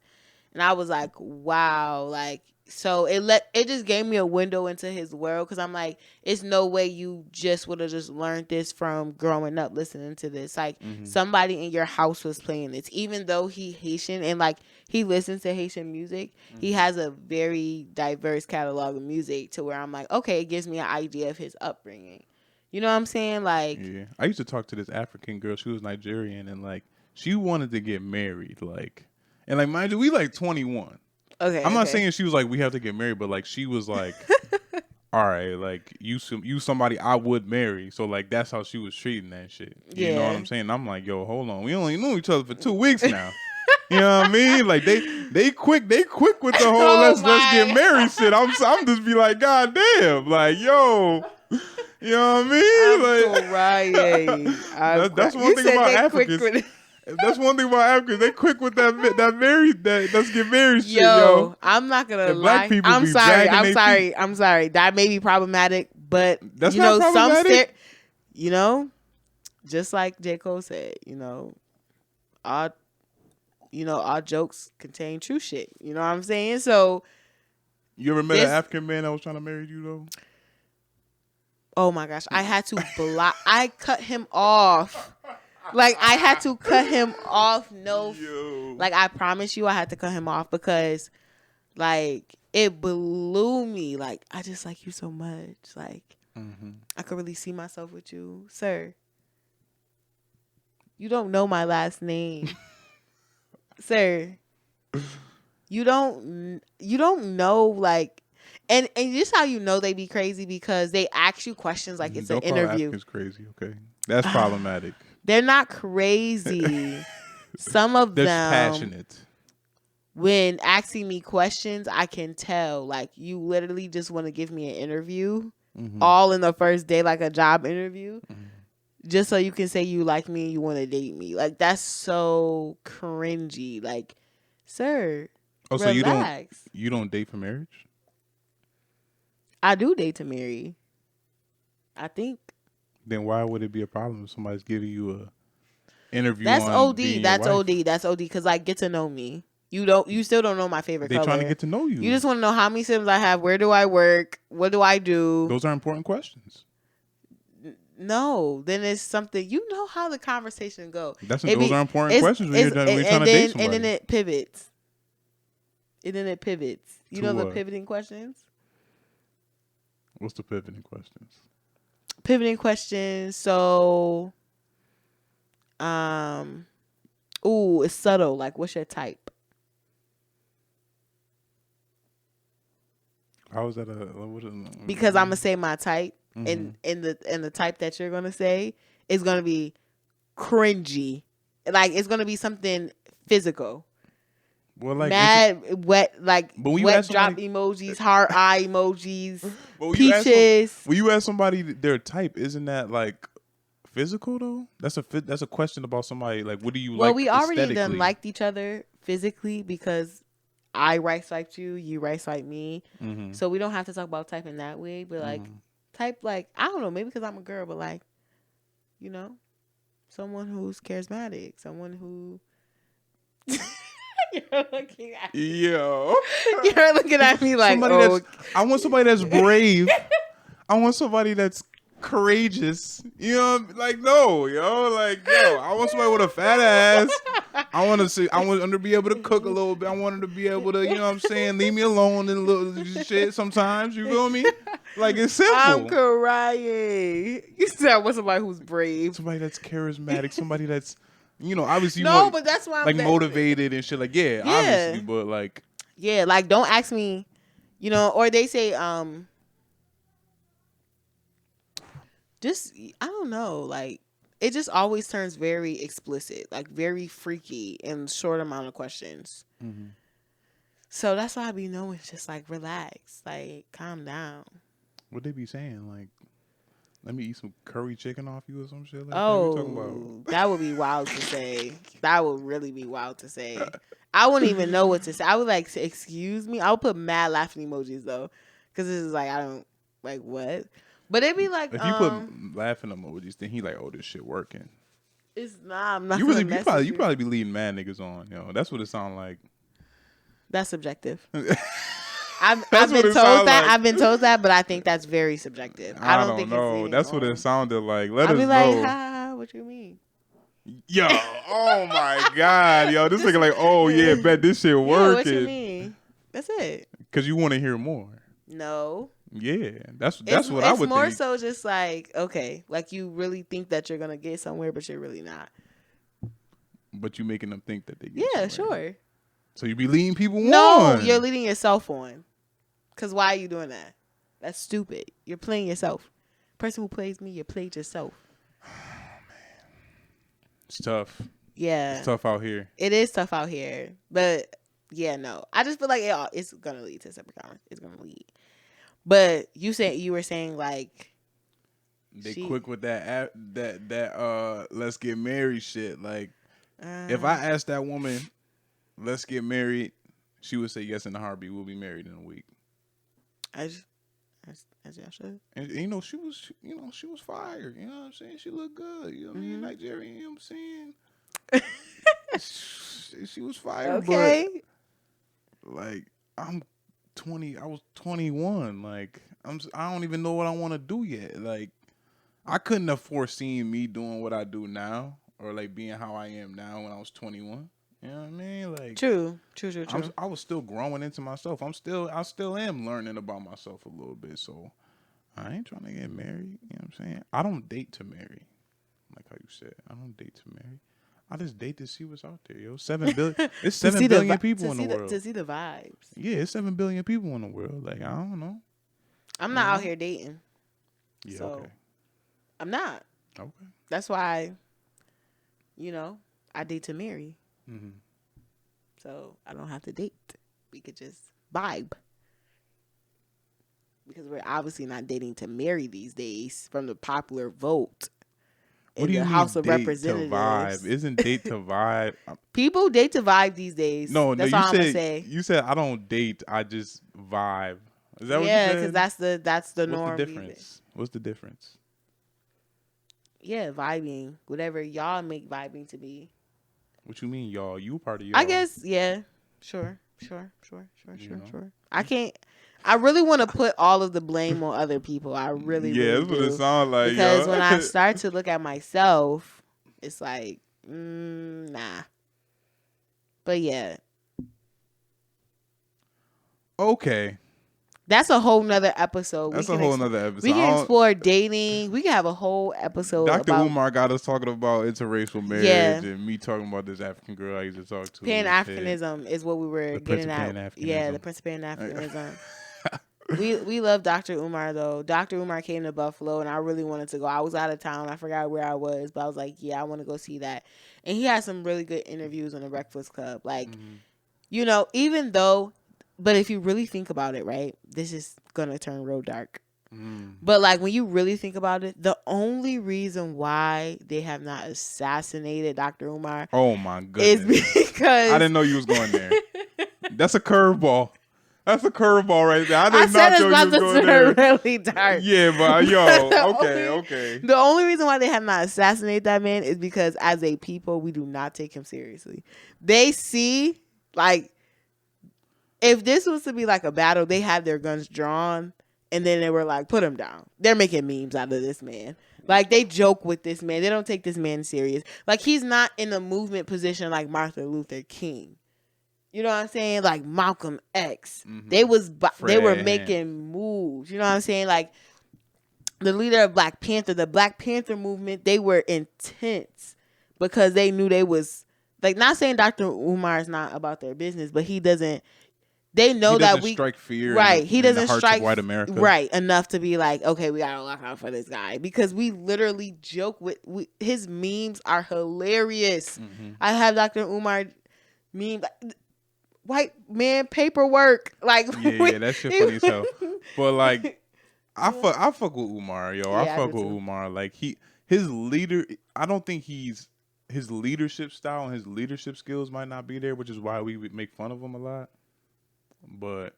and I was like, wow, like so it just gave me a window into his world because I'm like, it's no way you just would have just learned this from growing up listening to this. Like Mm-hmm. somebody in your house was playing this, even though he Haitian and like he listens to Haitian music. He has a very diverse catalog of music to where I'm like, okay, it gives me an idea of his upbringing. You know what I'm saying? Like, Yeah, I used to talk to this African girl. She was Nigerian, and like she wanted to get married. Like, and like mind you, we like 21. I'm okay, not okay. saying she was like we have to get married, but like she was like, all right, like you somebody I would marry. So like that's how she was treating that shit. You know what Yeah. I'm saying? I'm like, yo, hold on, we only knew each other for 2 weeks now. You know what I mean? Like they quick with the whole Oh let's get my. married shit. I'm just be like, god damn, like yo, you know what I I'm mean? Like crying. I'm that's crying. one You thing said about they quick Africans. with it. That's one thing about Africans. They quick with that married that let's get married shit, yo. Yo, I'm not gonna And black lie. people I'm be sorry. dragging I'm their feet. sorry. I'm sorry. That may be problematic, but That's not problematic. you know, just like J. Cole said, all all jokes contain true shit. You know what I'm saying? So You ever met an this African man that was trying to marry you though? oh my gosh, I had to block I cut him off. Like I had to cut him off. No, Yo. like I promise you, I had to cut him off because, like, it blew me. Like I just like you so much. Like I could really see myself with you, sir. You don't know my last name, sir. You don't know like, and just how you know they be crazy because they ask you questions like it's an Don't call interview. Africans crazy, okay? That's problematic. They're not crazy. Some of They're just them, passionate. when asking me questions, I can tell like you literally just want to give me an interview, all in the first day, like a job interview, just so you can say you like me and you want to date me. Like that's so cringy. Like, sir, Oh, so relax. you don't date for marriage? I do date to marry. I think Then why would it be a problem if somebody's giving you a interview that's on OD. being your That's wife? OD. That's OD. Cause like get to know me. You still don't know my favorite They color. trying to get to know you. You just want to know how many siblings I have. Where do I work? What do I do? Those are important questions. No, then it's something. You know how the conversation go. Those are important questions when you're trying to date somebody. And then it pivots. And then it pivots. You To know the what? pivoting questions? What's the pivoting questions? Pivoting questions. So, it's subtle. Like, what's your type? How is that what is, Because I'm gonna say my type, and the type that you're gonna say is gonna be cringy. Like it's gonna be something physical. well, like Mad wet, like But when you wet ask drop somebody- emojis, heart eye emojis, but when you ask peaches. when you ask somebody their type, isn't that like physical though? That's a question about somebody. Like, what do you Well, like? we already done aesthetically? liked each other physically because I rice like you rice like me. So we don't have to talk about type in that way. But like type, like I don't know, maybe because I'm a girl, but like, someone who's charismatic, someone who. You're looking at me. Yo, You're looking at me like, somebody oh, I want somebody that's brave. I want somebody that's courageous. You know, like no, yo, like yo. I want somebody with a fat ass. I want to see. I want them to be able to cook a little bit. I want them to be able to, you know what I'm saying, leave me alone and little shit sometimes. You feel me? Like it's I'm simple. crying. You said I want somebody who's brave. Somebody that's charismatic. Somebody that's, you know, obviously No, more but that's why like motivated and shit. Like yeah, Yeah. obviously, but like Yeah, like don't ask me, or they say just I don't know, like it just always turns very explicit, like very freaky in short amount of questions. mm-hmm. So that's why I be knowing, just like relax, like calm down. What they be saying? Like, let me eat some curry chicken off you or some shit like that. We talking Oh, that would be wild to say. That would really be wild to say. I wouldn't even know what to say. I would like say, excuse me. I would put mad laughing emojis though, because this is like I don't like what. But it'd be like if you put laughing emojis, then he like, oh, this shit working. It's not. I'm not. You gonna really, message you probably be leading mad niggas on, yo. That's what it sound like. That's subjective. That's I've what been it told sound that. like. I've been told that, but I think that's very subjective. I don't think know. it's That's what it sounded like. Let I'll us be like, know. ha, what you mean? Yo, oh my god, yo, this nigga like, oh yeah, bet this shit working. Yeah, what you mean? That's it. Cause you want to hear more. No. Yeah, that's what I would think. It's more so just like, okay, like you really think that you're gonna get somewhere, but you're really not. But you making them think that they get Yeah, somewhere. sure. So you be leading people on. No, you're leading yourself on. Cause why are you doing that? That's stupid. You're playing yourself. Person who plays me, you played yourself. It's tough. Yeah. It's tough out here. It is tough out here. But yeah, no. I just feel like it's gonna lead to separate comments. It's gonna lead. But you were saying like they quick with that let's get married shit. Like if I asked that woman, let's get married, she would say yes in a heartbeat. We'll be married in a week. As y'all should. And she was fired. You know what I'm saying? She looked good. You know what I mean? Nigerian, you know what I'm saying? she was fired. Okay. But like I was 21. Like I don't even know what I want to do yet. Like I couldn't have foreseen me doing what I do now or like being how I am now when I was 21. You know what I mean? Like True. I was still growing into myself. I still am learning about myself a little bit. So I ain't trying to get married. You know what I'm saying? I don't date to marry. Like how you said, I don't date to marry. I just date to see what's out there, yo. 7 billion. It's 7 billion people in the world. To see the vibes. Yeah, it's 7 billion people in the world. Like I don't know. I'm not out here dating. Yeah. So Okay. I'm not. Okay. That's why, I date to marry. Mm-hmm. So I don't have to date. We could just vibe. Because we're obviously not dating to marry these days from the popular vote. What do you the mean House of date Representatives. to vibe? Isn't date to vibe? People date to vibe these days. No, that's you all said, I'm gonna say. You said I don't date. I just vibe. Is that what you said? Yeah, because that's the norm. What's the difference? What's the difference? Yeah, vibing. Whatever y'all make vibing to be. What you mean, y'all? You part of y'all? I guess. Yeah. Sure. I really want to put all of the blame on other people. I really, yeah, really that's do. what it sounds like. Because yo. when I start to look at myself, it's like, nah. But yeah. Okay. That's a whole nother episode. That's a whole nother episode. We can explore dating. We can have a whole episode. Dr. Umar got us talking about interracial marriage and me talking about this African girl I used to talk to. Pan-Africanism is what we were getting at. Yeah, the Principle of Pan-Africanism. We love Dr. Umar though. Dr. Umar came to Buffalo and I really wanted to go. I was out of town. I forgot where I was, but I was like, yeah, I want to go see that. And he had some really good interviews on the Breakfast Club. Like, even though, but if you really think about it, right, this is going to turn real dark. But like when you really think about it, the only reason why they have not assassinated Dr. Umar, oh my goodness, is because I didn't know you was going there. That's a curveball. That's a curveball right there. I did said not know you was going there. Really dark. Yeah, but okay. The only reason why they have not assassinated that man is because as a people, we do not take him seriously. They see, like, if this was to be like a battle, they have their guns drawn And then they were like, put him down. They're making memes out of this man. Like, they joke with this man. They don't take this man serious. Like, he's not in a movement position like Martin Luther King. You know what I'm saying? Like Malcolm X. Mm-hmm. They were making moves. You know what I'm saying? Like, the leader of Black Panther, the Black Panther movement, they were intense because they knew they was, like, not saying Dr. Umar is not about their business, but he doesn't, they know that we strike fear right. he doesn't strike of white America. Right enough to be like, okay, we gotta lock out for this guy, because we literally joke with his memes are hilarious. Mm-hmm. I have Dr. Umar meme, white man paperwork, like yeah, that shit funny as hell. But like, I fuck with Umar, yo. Yeah, I fuck with Umar. Like, his leadership style and his leadership skills might not be there, which is why we would make fun of him a lot. But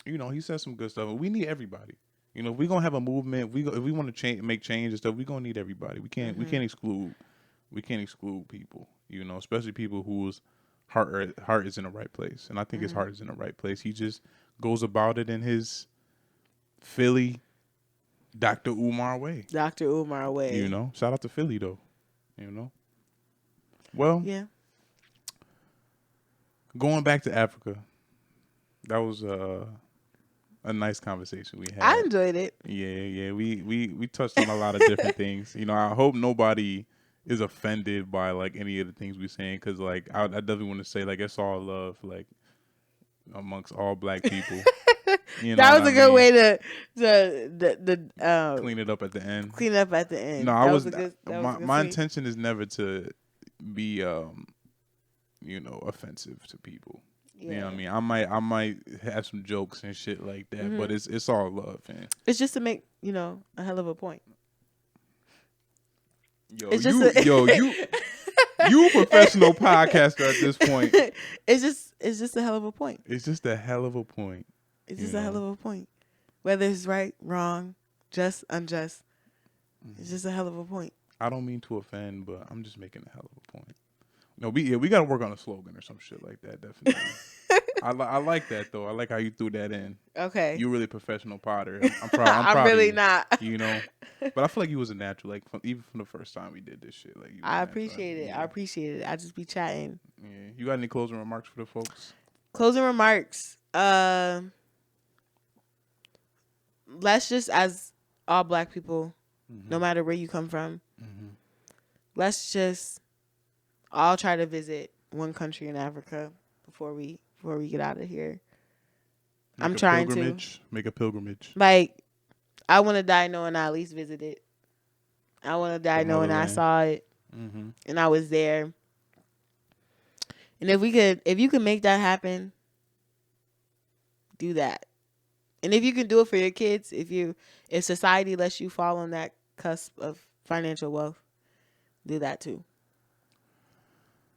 you know, he says some good stuff. We need everybody. You know, if we're gonna have a movement, if we want to make change and stuff, we're gonna need everybody. We can't exclude people. You know, especially people whose heart is in the right place. And I think his heart is in the right place. He just goes about it in his Philly Dr. Umar way. Dr. Umar way. You know, shout out to Philly though. You know. Well, yeah. Going back to Africa, that was a nice conversation we had. I enjoyed it. Yeah. We touched on a lot of different things. You know, I hope nobody is offended by like any of the things we're saying, because like I definitely want to say like it's all love, like amongst all Black people. You know, that was a good way to clean it up at the end. Clean up at the end. No, my intention is never to be you know, offensive to people. Yeah. You know what I mean? I might have some jokes and shit like that, but it's all love, man. It's just to make, you know, a hell of a point. You professional podcaster at this point. It's just a hell of a point. It's just a hell of a point. It's just a hell of a point. Whether it's right, wrong, just, unjust. It's just a hell of a point. I don't mean to offend, but I'm just making a hell of a point. No, we got to work on a slogan or some shit like that, definitely. I like that, though. I like how you threw that in. Okay. You're really a professional potter. I'm proud I'm really of you, not. You know? But I feel like you was a natural, like, even from the first time we did this shit. Like, I appreciate it. Yeah. I appreciate it. I just be chatting. Yeah. You got any closing remarks for the folks? Closing remarks. Let's just, as all Black people, no matter where you come from, let's just all try to visit one country in Africa before we get out of here. I'm trying to make a pilgrimage. Like, I want to die knowing I at least visited. I want to die knowing I saw it and I was there. And if you can make that happen, do that. And if you can do it for your kids, if society lets you fall on that cusp of financial wealth, do that too.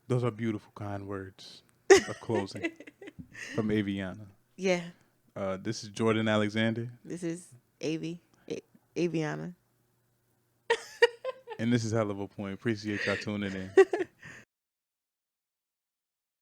Those are beautiful, kind words of closing from Aviana. Yeah. This is Jordan Alexander. This is Aviana. And this is Hell of a Point. Appreciate y'all tuning in.